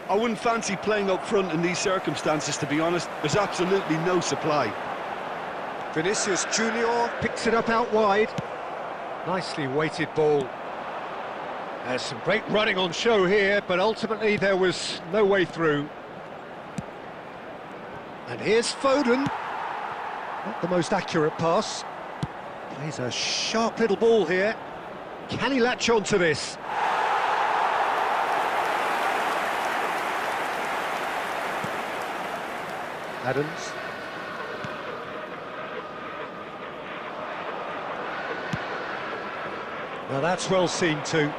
I wouldn't fancy playing up front in these circumstances, to be honest. There's absolutely no supply. Vinicius Junior picks it up out wide. Nicely weighted ball. There's some great running on show here, but ultimately there was no way through. And here's Foden. Not the most accurate pass. Plays a sharp little ball here. Can he latch on to this? Adams. Now that's well seen too.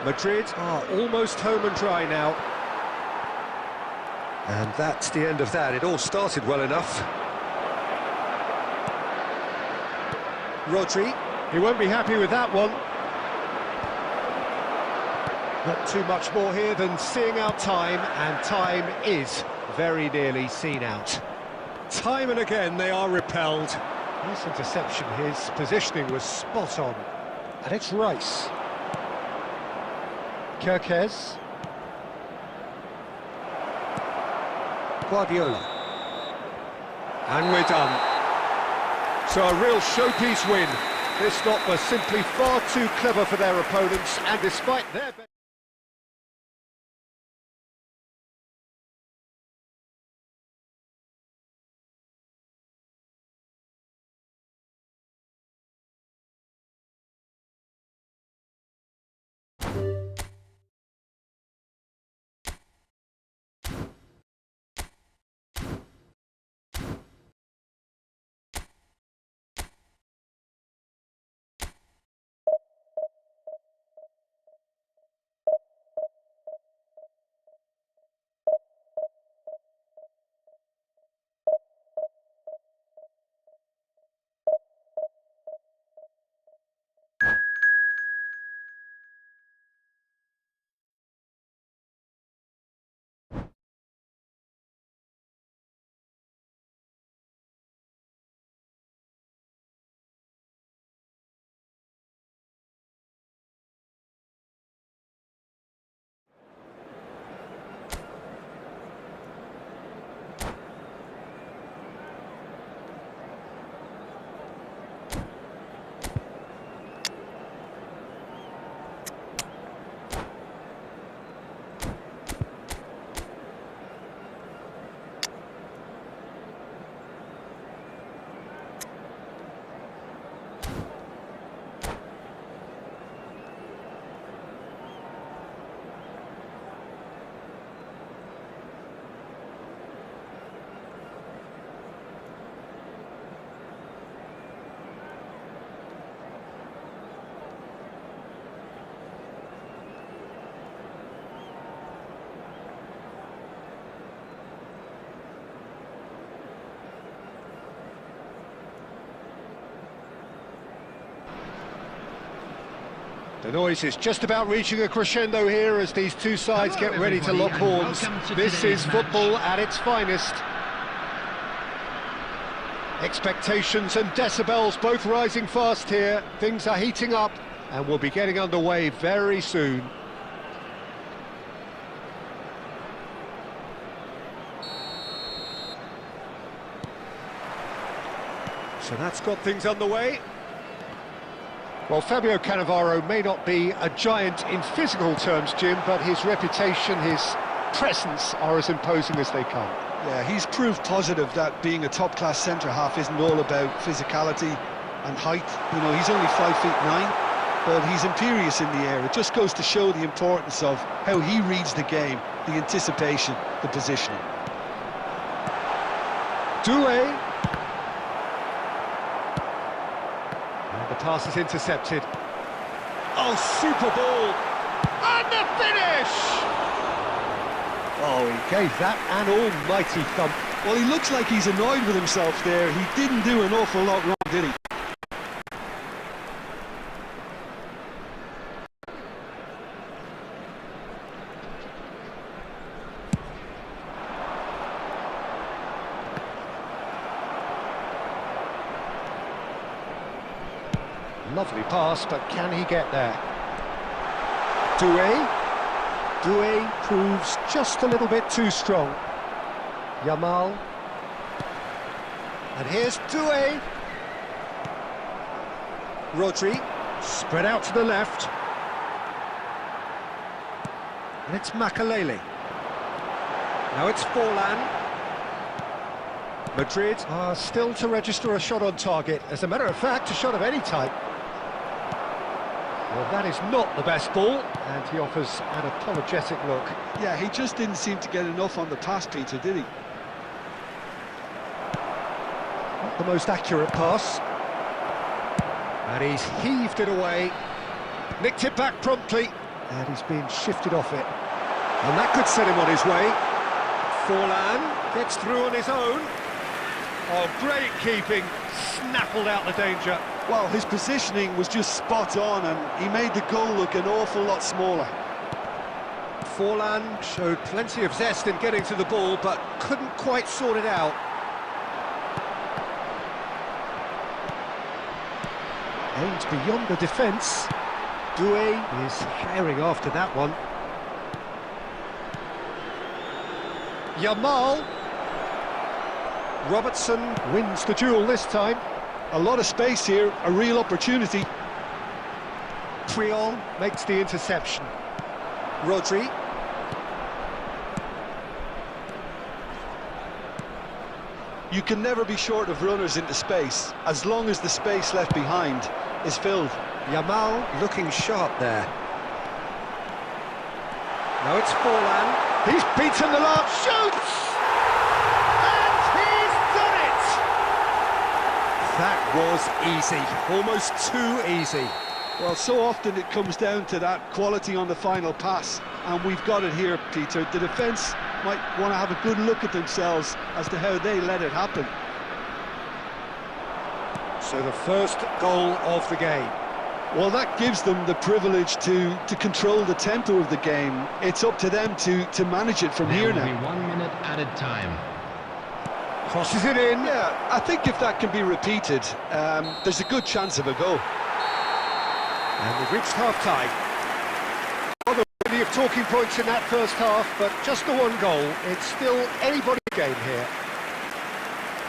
Madrid are almost home and dry now. And that's the end of that. It all started well enough. Rodri, he won't be happy with that one. Not too much more here than seeing out time, and time is very nearly seen out. Time and again they are repelled. Nice interception, his positioning was spot on. And it's Rice. Kirkez. Guardiola. And we're done. So a real showpiece win. This lot was simply far too clever for their opponents, and despite their... The noise is just about reaching a crescendo here as these two sides get ready to lock horns. This is football at its finest. Expectations and decibels both rising fast here. Things are heating up and we'll be getting underway very soon. So that's got things underway. Well, Fabio Cannavaro may not be a giant in physical terms, Jim, but his reputation, his presence are as imposing as they come. Yeah, he's proof positive that being a top-class centre-half isn't all about physicality and height. You know, he's only 5'9", but he's imperious in the air. It just goes to show the importance of how he reads the game, the anticipation, the positioning. Doué. The pass is intercepted. Oh, super ball! And the finish! Oh, he gave that an almighty thump. Well, he looks like he's annoyed with himself there. He didn't do an awful lot wrong, did he? Lovely pass, but can he get there? Doué. Doué proves just a little bit too strong. Yamal. And here's Doué. Rodri. Spread out to the left. And it's Makalele. Now it's Forlan. Madrid are still to register a shot on target. As a matter of fact, a shot of any type. Well, that is not the best ball, and he offers an apologetic look. Yeah, he just didn't seem to get enough on the pass, Peter, did he? Not the most accurate pass. And he's heaved it away. Nicked it back promptly, and he's been shifted off it. And that could set him on his way. Forlan gets through on his own. Oh, great keeping. Snaffled out the danger. Well, his positioning was just spot on, and he made the goal look an awful lot smaller. Forlan showed plenty of zest in getting to the ball, but couldn't quite sort it out. Aimed beyond the defence. Doué is herring after that one. Yamal. Robertson wins the duel this time. A lot of space here, a real opportunity. Puyol makes the interception. Rodri. You can never be short of runners into space, as long as the space left behind is filled. Yamal looking sharp there. Now it's Forlan. He's beaten the mark, shoots! That was easy, almost too easy. Well, so often it comes down to that quality on the final pass, and we've got it here, Peter. The defence might want to have a good look at themselves as to how they let it happen. So the first goal of the game. Well, that gives them the privilege to control the tempo of the game. It's up to them to manage it from here now. There will be 1 minute added time. Crosses it in. Yeah, I think if that can be repeated, there's a good chance of a goal. And we've reached half-time. Well, there were plenty of talking points in that first half, but just the one goal. It's still anybody's game here.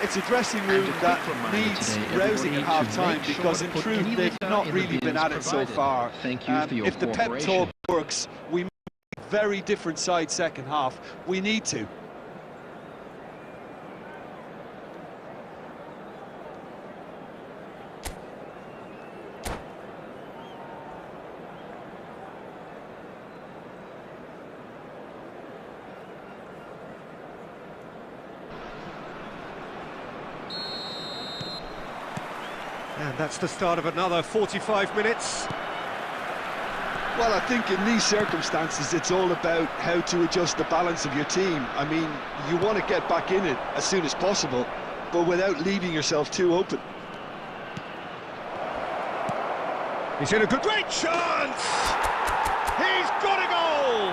It's a dressing room that needs rousing at half-time because, in truth, they've not really been at it so far. Thank you for your if the pep talk works, we make a very different side second half. We need to. And that's the start of another 45 minutes. Well, I think in these circumstances, it's all about how to adjust the balance of your team. I mean, you want to get back in it as soon as possible, but without leaving yourself too open. He's in a great chance! He's got a goal!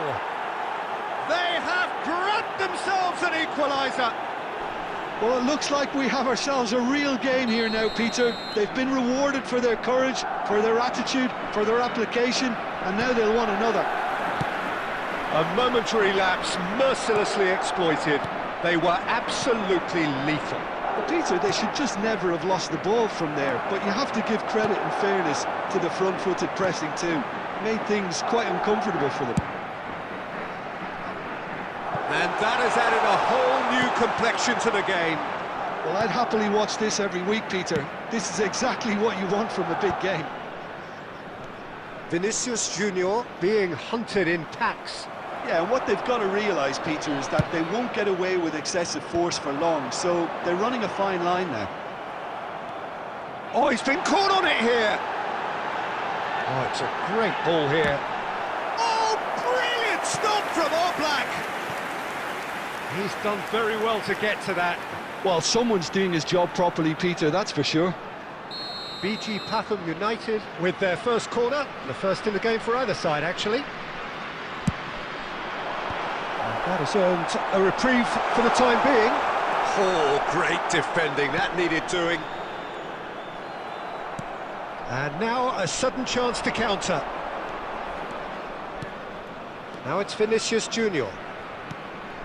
They have grabbed themselves an equaliser! Well, it looks like we have ourselves a real game here now, Peter. They've been rewarded for their courage, for their attitude, for their application, and now they'll want another. A momentary lapse mercilessly exploited. They were absolutely lethal. Well, Peter, they should just never have lost the ball from there, but you have to give credit and fairness to the front-footed pressing too. Made things quite uncomfortable for them. And that has added a whole new complexion to the game. Well, I'd happily watch this every week, Peter. This is exactly what you want from a big game. Vinicius Junior being hunted in packs. Yeah, and what they've got to realise, Peter, is that they won't get away with excessive force for long, so they're running a fine line now. Oh, he's been caught on it here! Oh, it's a great ball here. Oh, brilliant stop from Oblak! He's done very well to get to that. Well, someone's doing his job properly, Peter, that's for sure. BG Pathum United with their first corner, the first in the game for either side, actually. That has earned a reprieve for the time being. Oh, great defending, that needed doing. And now a sudden chance to counter. Now it's Vinicius Junior.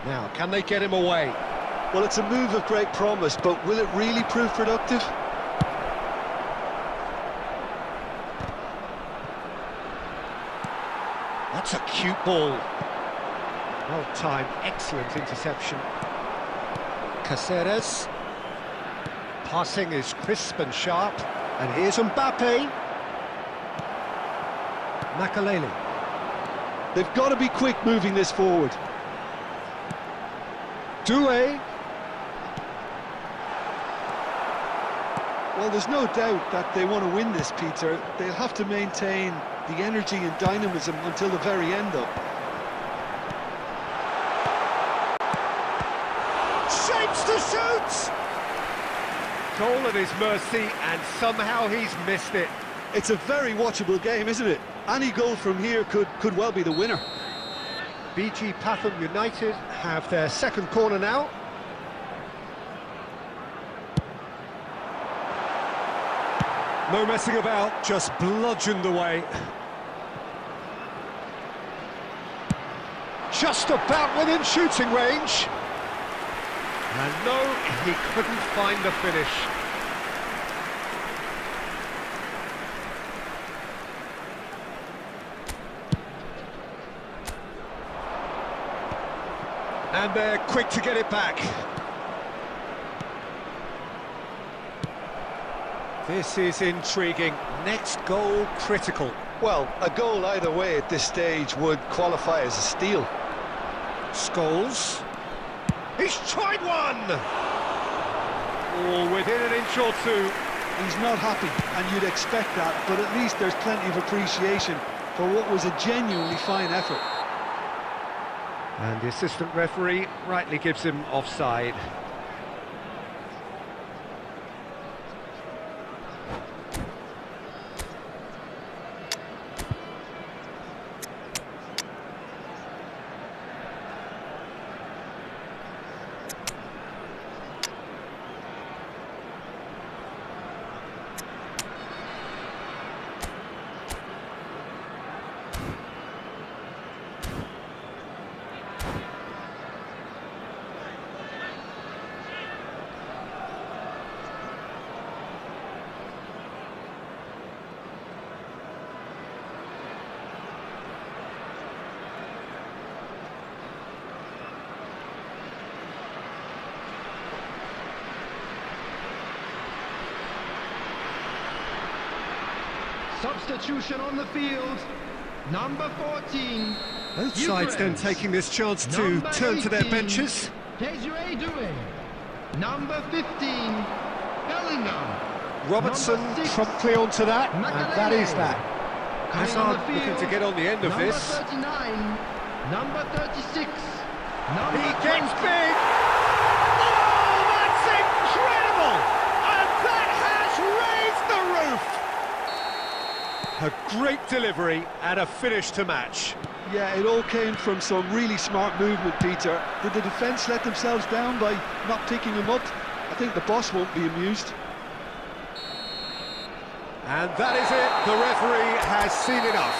Now, can they get him away? Well, it's a move of great promise, but will it really prove productive? That's a cute ball. Well timed, excellent interception. Caceres. Passing is crisp and sharp. And here's Mbappe. Makaleli. They've got to be quick moving this forward. Doué. Well, there's no doubt that they want to win this, Peter. They'll have to maintain the energy and dynamism until the very end, though. Shapes to shoot! Goal at his mercy, and somehow he's missed it. It's a very watchable game, isn't it? Any goal from here could well be the winner. BG Pathum United have their second corner now. No messing about, just bludgeoned away. Just about within shooting range. And no, he couldn't find the finish. And they're quick to get it back. This is intriguing. Next goal critical. Well, a goal either way at this stage would qualify as a steal. Scholes. He's tried one! Oh, within an inch or two. He's not happy, and you'd expect that, but at least there's plenty of appreciation for what was a genuinely fine effort. And the assistant referee rightly gives him offside. Substitution on the field, number 14. Both sides then taking this chance to Number turn to their 18, benches. Desiree Doué. Number 15, Bellingham. Robertson Number 6, promptly onto that, and that is that. Coming Hazard on the field, looking to get on the end of number this. 39, number 36, number He 20. gets big! Oh, that's incredible! And that has raised the roof! A great delivery and a finish to match. Yeah, it all came from some really smart movement, Peter. Did the defence let themselves down by not picking him up? I think the boss won't be amused. And that is it, the referee has seen enough.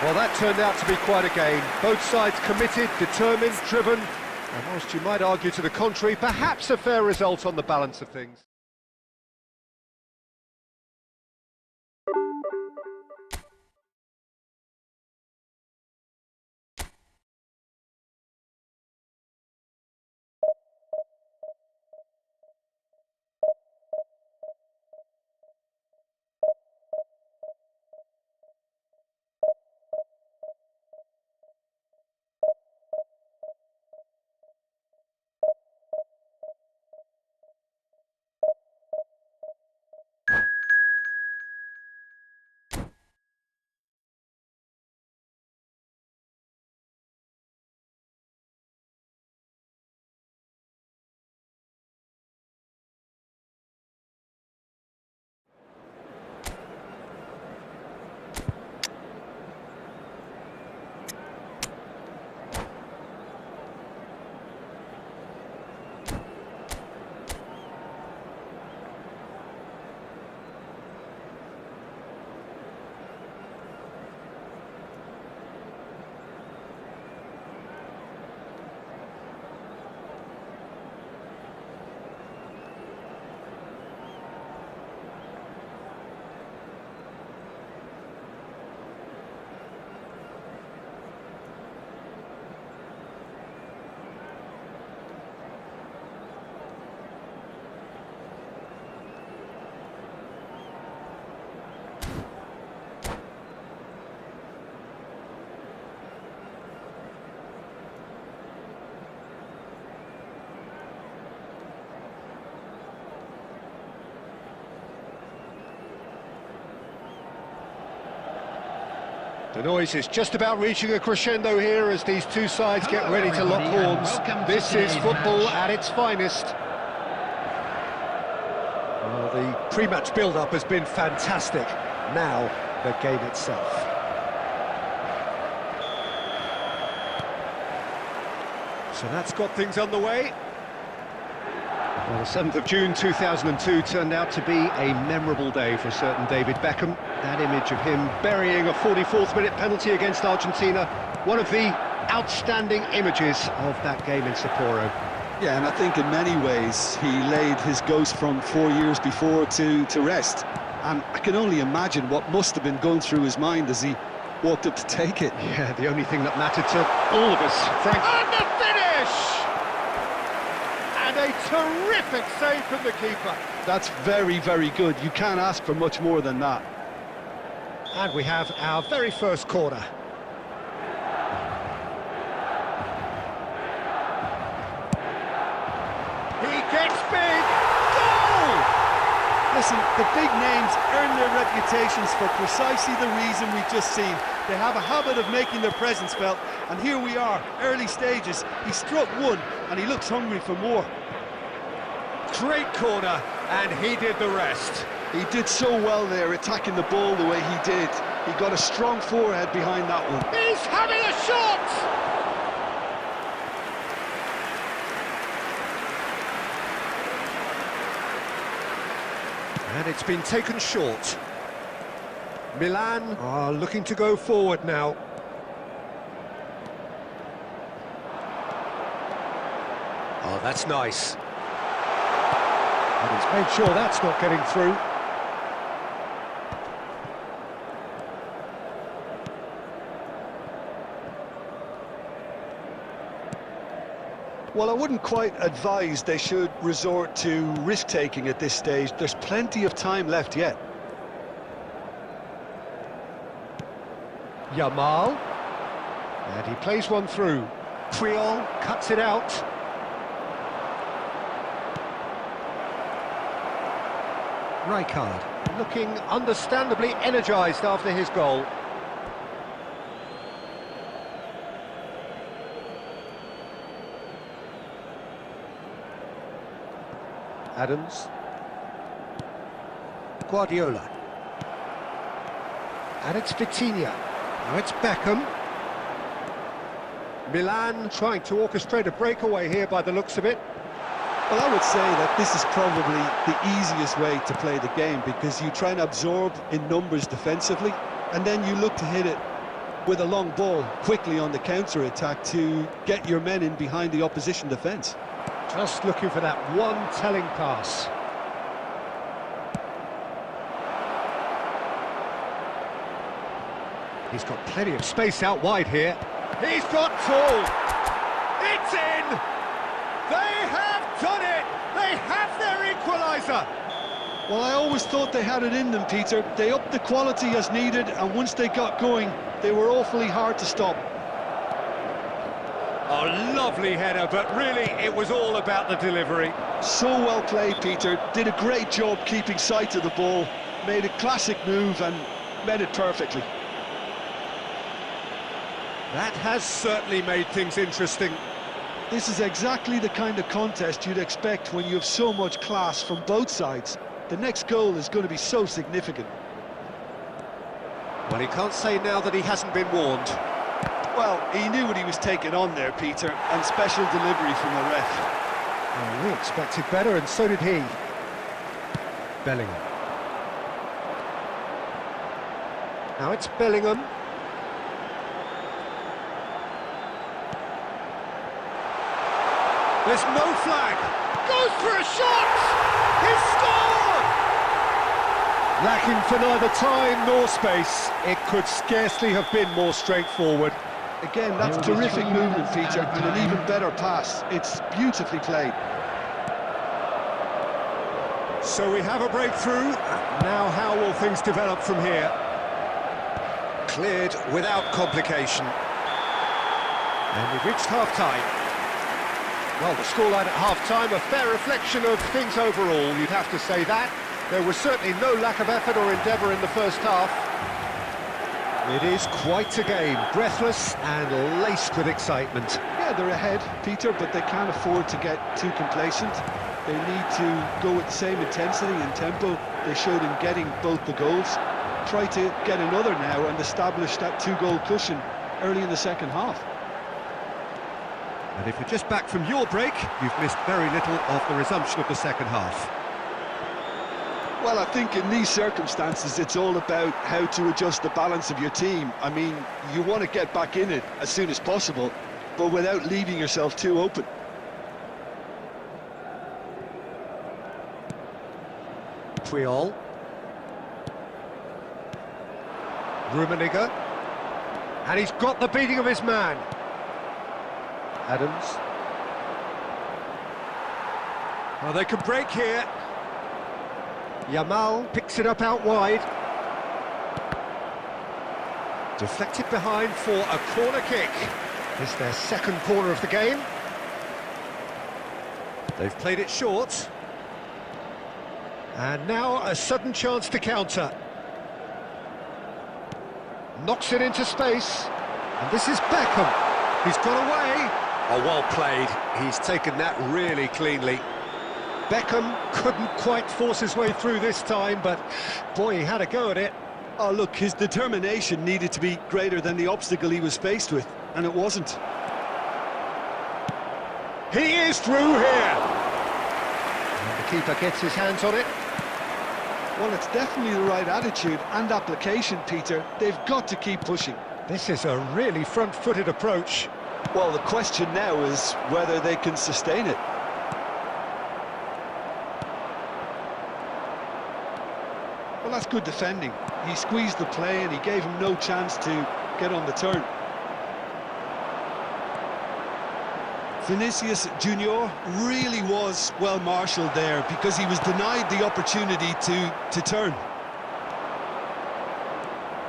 Well, that turned out to be quite a game. Both sides committed, determined, driven, and whilst you might argue to the contrary, perhaps a fair result on the balance of things. The noise is just about reaching a crescendo here as these two sides get ready to lock horns. This is football at its finest. Well, the pre-match build-up has been fantastic. Now, the game itself. So that's got things underway. Well, the 7th of June 2002 turned out to be a memorable day for a certain David Beckham. That image of him burying a 44th minute penalty against Argentina, one of the outstanding images of that game in Sapporo. Yeah, and I think in many ways he laid his ghost from 4 years before to rest. And I can only imagine what must have been going through his mind as he walked up to take it. Yeah, the only thing that mattered to all of us, Frank. And the finish! And a terrific save from the keeper. That's very, very good. You can't ask for much more than that. And we have our very first corner. He gets big! Goal! Listen, the big names earn their reputations for precisely the reason we've just seen. They have a habit of making their presence felt, and here we are, early stages. He struck one, and he looks hungry for more. Great corner, and he did the rest. He did so well there, attacking the ball the way he did. He got a strong forehead behind that one. He's having a shot! And it's been taken short. Milan are looking to go forward now. Oh, that's nice. And he's made sure that's not getting through. Well, I wouldn't quite advise they should resort to risk-taking at this stage. There's plenty of time left yet. Yamal. And he plays one through. Puyol cuts it out. Rijkaard looking understandably energised after his goal. Adams. Guardiola. And it's Vitinha. Now it's Beckham. Milan trying to orchestrate a breakaway here by the looks of it. Well, I would say that this is probably the easiest way to play the game, because you try and absorb in numbers defensively, and then you look to hit it with a long ball quickly on the counter-attack to get your men in behind the opposition defence. Just looking for that one telling pass. He's got plenty of space out wide here. He's got tall. It's in! They have done it! They have their equaliser! Well, I always thought they had it in them, Peter. They upped the quality as needed, and once they got going, they were awfully hard to stop. A lovely header, but really it was all about the delivery. So well played, Peter. Did a great job keeping sight of the ball, made a classic move and met it perfectly. That has certainly made things interesting. This is exactly the kind of contest you'd expect when you have so much class from both sides. The next goal is going to be so significant. Well, he can't say now that he hasn't been warned. Well, he knew what he was taking on there, Peter, and special delivery from the ref. Well, we expected better, and so did he. Bellingham. Now it's Bellingham. There's no flag. Goes for a shot! He's scored! Lacking for neither time nor space. It could scarcely have been more straightforward. Again, that's terrific movement, Peter, and an even better pass. It's beautifully played. So we have a breakthrough. Now how will things develop from here? Cleared without complication. And we've reached half-time. Well, the scoreline at half-time, a fair reflection of things overall, you'd have to say that. There was certainly no lack of effort or endeavour in the first half. It is quite a game, breathless and laced with excitement. Yeah, they're ahead, Peter, but they can't afford to get too complacent. They need to go with the same intensity and tempo they showed in getting both the goals. Try to get another now and establish that two-goal cushion early in the second half. And if you're just back from your break, you've missed very little of the resumption of the second half. Well, I think in these circumstances, it's all about how to adjust the balance of your team. I mean, you want to get back in it as soon as possible, but without leaving yourself too open. Puyol. Rummenigge. And he's got the beating of his man. Adams. Well, they can break here. Yamal picks it up out wide. Deflected behind for a corner kick. It's their second corner of the game. They've played it short. And now a sudden chance to counter. Knocks it into space. And this is Beckham. He's got away. Oh, well played. He's taken that really cleanly. Beckham couldn't quite force his way through this time, but boy, he had a go at it. Oh, look, his determination needed to be greater than the obstacle he was faced with, and it wasn't. He is through here! And the keeper gets his hands on it. Well, it's definitely the right attitude and application, Peter. They've got to keep pushing. This is a really front-footed approach. Well, the question now is whether they can sustain it. Well, that's good defending. He squeezed the play and he gave him no chance to get on the turn. Vinicius Junior really was well marshalled there because he was denied the opportunity to turn.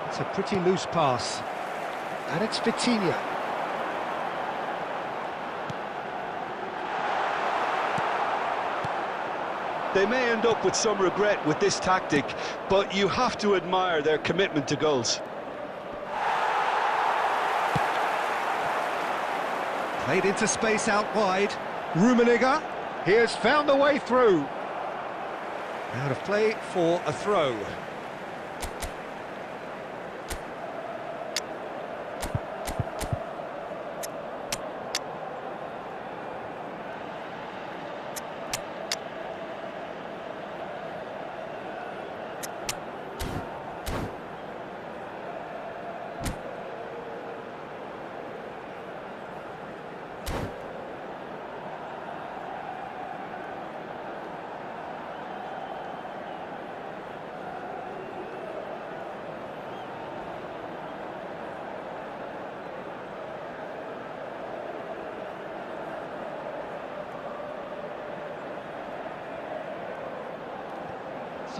It's a pretty loose pass. And it's Vitinha. They may end up with some regret with this tactic, but you have to admire their commitment to goals. Played into space out wide. Rummenigge, he has found a way through. Out of play for a throw.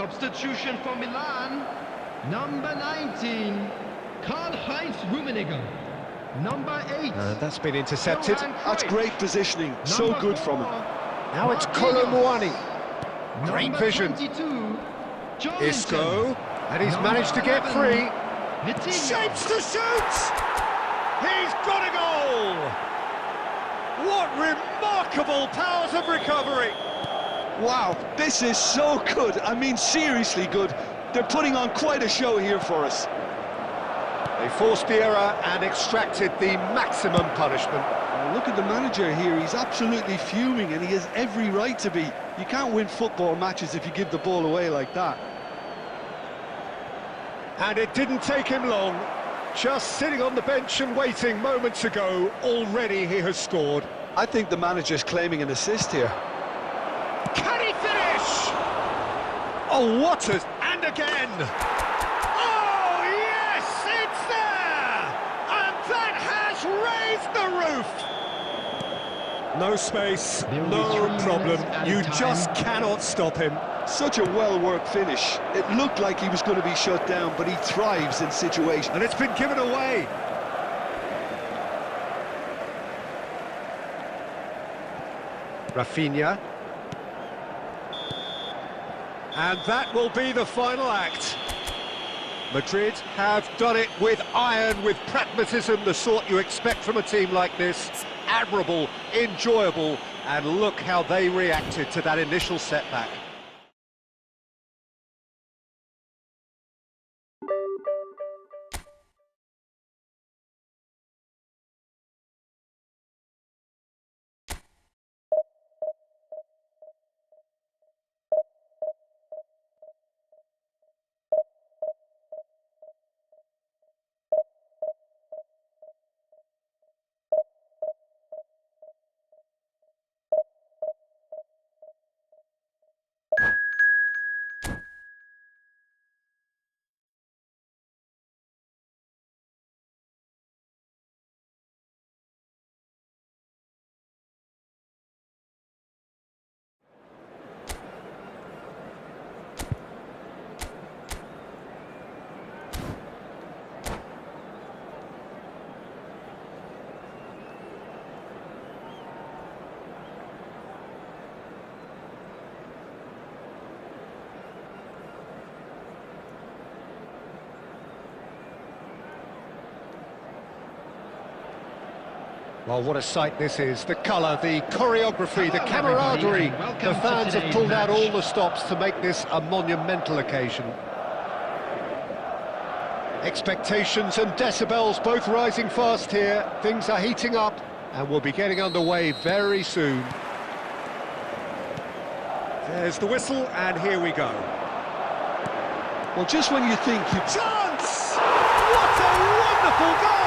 Substitution for Milan. Number 19, Karl-Heinz Rummenigge. Number 8. And that's been intercepted. That's great positioning, so good from him. Now it's Kolomwani. Great vision. 22, Isco, and he's managed to get free. Shapes to shoot! He's got a goal! What remarkable powers of recovery! Wow, this is so good. I mean, seriously good. They're putting on quite a show here for us. They forced the error and extracted the maximum punishment. Look at the manager here, he's absolutely fuming and he has every right to be. You can't win football matches if you give the ball away like that. And it didn't take him long. Just sitting on the bench and waiting moments ago, already he has scored. I think the manager's claiming an assist here. Can he finish? Oh, what a... and again! Oh, yes, it's there! And that has raised the roof! No space, no problem. You just cannot stop him. Such a well-worked finish. It looked like he was going to be shut down, but he thrives in situations. And it's been given away. Rafinha. And that will be the final act. Madrid have done it with iron, with pragmatism, the sort you expect from a team like this. Admirable, enjoyable, and look how they reacted to that initial setback. Well, what a sight this is. The colour, the choreography, the camaraderie. The fans have pulled out all the stops to make this a monumental occasion. Expectations and decibels both rising fast here. Things are heating up and we'll be getting underway very soon. There's the whistle and here we go. Well, just when you think you... Chance! What a wonderful goal!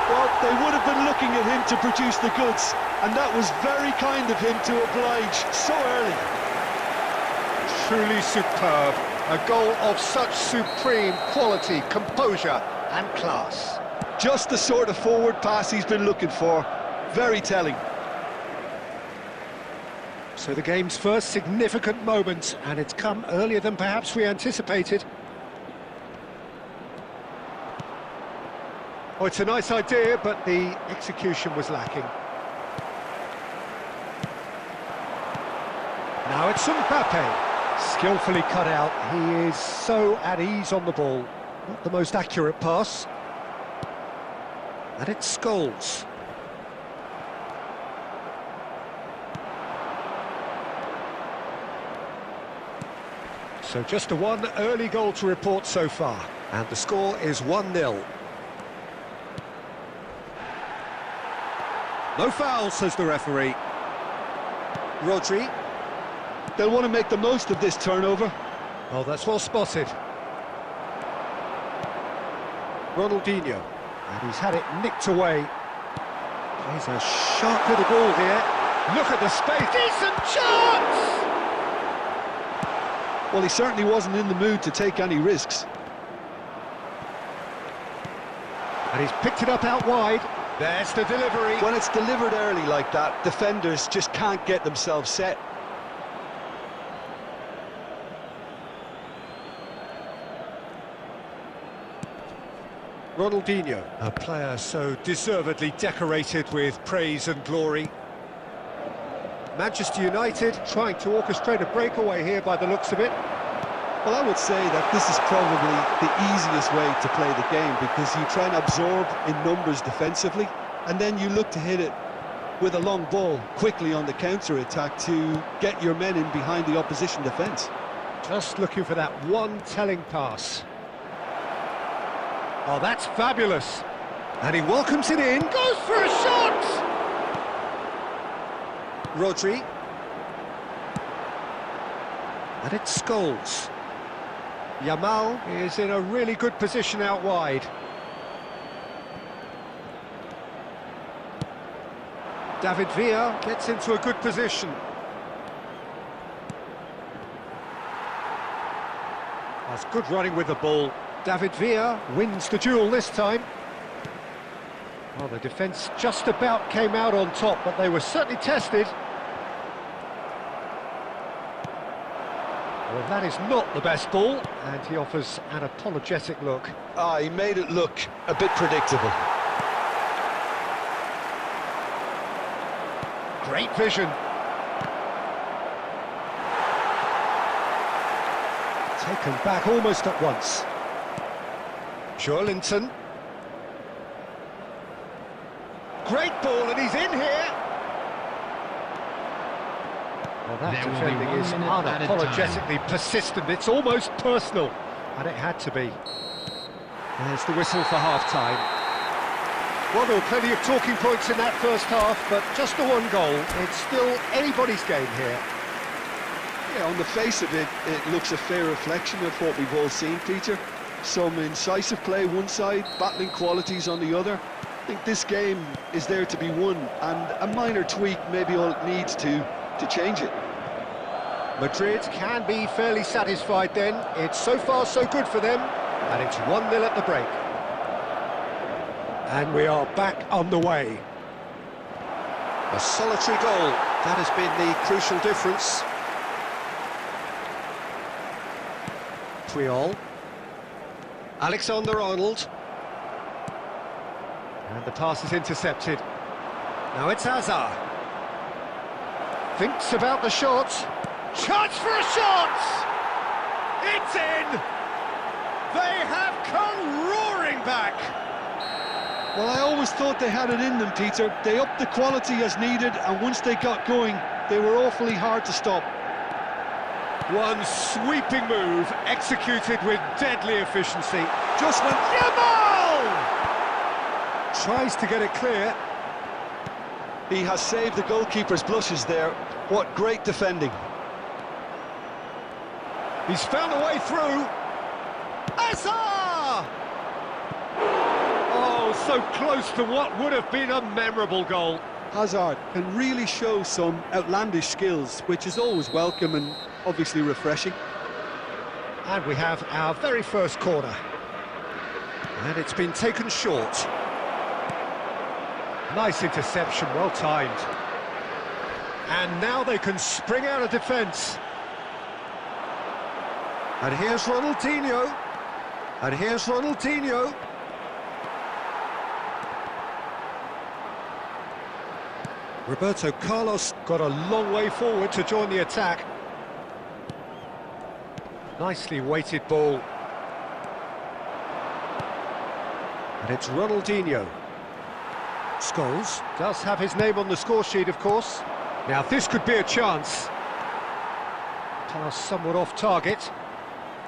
Well, they would have been looking at him to produce the goods, and that was very kind of him to oblige so early. Truly superb. A goal of such supreme quality, composure and class. Just the sort of forward pass he's been looking for. Very telling. So the game's first significant moment, and it's come earlier than perhaps we anticipated. Oh, it's a nice idea, but the execution was lacking. Now it's Mbappe, skillfully cut out. He is so at ease on the ball. Not the most accurate pass. And it's Scholes. So just a one early goal to report so far. And the score is 1-0. No foul, says the referee. Rodri. They'll want to make the most of this turnover. Oh, that's well spotted. Ronaldinho. And he's had it nicked away. Plays a sharp little ball here. Look at the space. Decent chance! Well, he certainly wasn't in the mood to take any risks. And he's picked it up out wide. There's the delivery. When it's delivered early like that, defenders just can't get themselves set. Ronaldinho, a player so deservedly decorated with praise and glory. Manchester United trying to orchestrate a breakaway here by the looks of it. Well, I would say that this is probably the easiest way to play the game, because you try and absorb in numbers defensively, and then you look to hit it with a long ball quickly on the counter-attack to get your men in behind the opposition defence. Just looking for that one telling pass. Oh, that's fabulous. And he welcomes it in, goes for a shot! Rodri. And it's Scholes. Yamal is in a really good position out wide. David Villa gets into a good position. That's good running with the ball. David Villa wins the duel this time. Well, the defence just about came out on top, but they were certainly tested. Well, that is not the best ball, and he offers an apologetic look. He made it look a bit predictable. Great vision. Taken back almost at once. Joelinton. Great ball, and he's in here. Well, that defending is unapologetically persistent. It's almost personal, and it had to be. There's the whistle for half-time. Well, there were plenty of talking points in that first half, but just the one goal. It's still anybody's game here. Yeah, on the face of it, it looks a fair reflection of what we've all seen, Peter. Some incisive play one side, battling qualities on the other. I think this game is there to be won, and a minor tweak maybe all it needs to change it. Madrid can be fairly satisfied then. It's so far so good for them, and it's 1-0 at the break. And we are back on the way. A solitary goal, that has been the crucial difference. Puyol. Alexander-Arnold. And the pass is intercepted. Now it's Hazard. Thinks about the shot. Chance for a shot! It's in! They have come roaring back! Well, I always thought they had it in them, Peter. They upped the quality as needed, and once they got going, they were awfully hard to stop. One sweeping move, executed with deadly efficiency. Just went... Yamal! Tries to get it clear. He has saved the goalkeeper's blushes there. What great defending. He's found a way through. Hazard! Oh, so close to what would have been a memorable goal. Hazard can really show some outlandish skills, which is always welcome and obviously refreshing. And we have our very first corner. And it's been taken short. Nice interception, well timed. And now they can spring out of defence. And here's Ronaldinho. And here's Ronaldinho. Roberto Carlos got a long way forward to join the attack. Nicely weighted ball. And it's Ronaldinho. Scholes does have his name on the score sheet, of course. Now this could be a chance. Pass somewhat off target.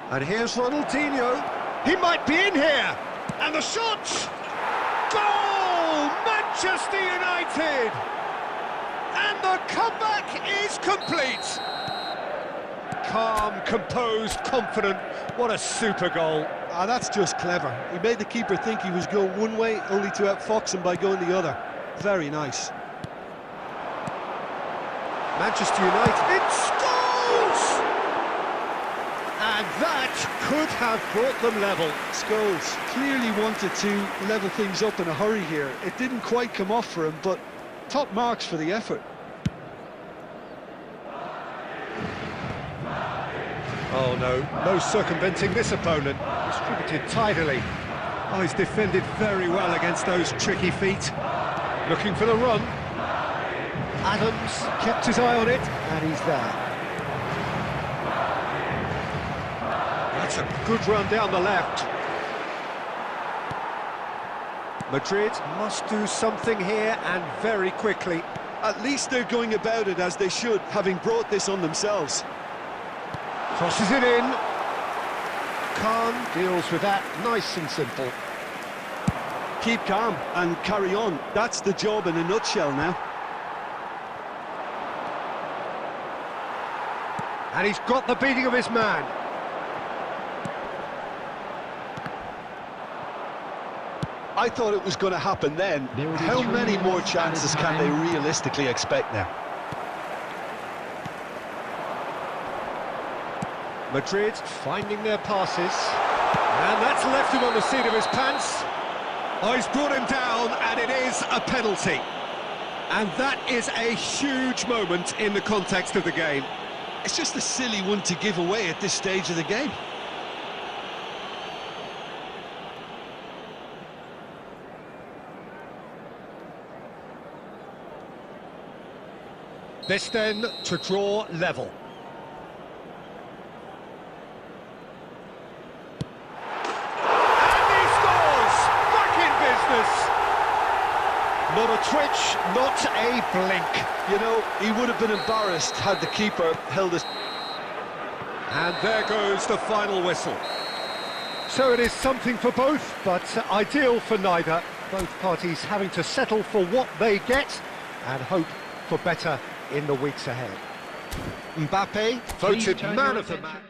And here's Ronaldinho. He might be in here. And the shot! Goal! Manchester United! And the comeback is complete. Calm, composed, confident. What a super goal. That's just clever. He made the keeper think he was going one way, only to outfox him by going the other. Very nice. Manchester United, it scores! And that could have brought them level. Scholes clearly wanted to level things up in a hurry here. It didn't quite come off for him, but top marks for the effort. Oh no, no circumventing this opponent. Distributed tidily. Oh, he's defended very well against those tricky feet. Looking for the run. Adams kept his eye on it, and he's there. That's a good run down the left. Madrid must do something here, and very quickly. At least they're going about it as they should, having brought this on themselves. Crosses it in. Khan deals with that, nice and simple. Keep calm and carry on. That's the job in a nutshell now. And he's got the beating of his man. I thought it was going to happen then. How many more chances can they realistically expect now? Madrid finding their passes. And that's left him on the seat of his pants. Oh, he's brought him down, and it is a penalty. And that is a huge moment in the context of the game. It's just a silly one to give away at this stage of the game. This then to draw level. And he scores! Back in business! Not a twitch, not a blink. You know, he would have been embarrassed had the keeper held his... And there goes the final whistle. So it is something for both, but ideal for neither. Both parties having to settle for what they get and hope for better in the weeks ahead. Mbappe voted man of the match.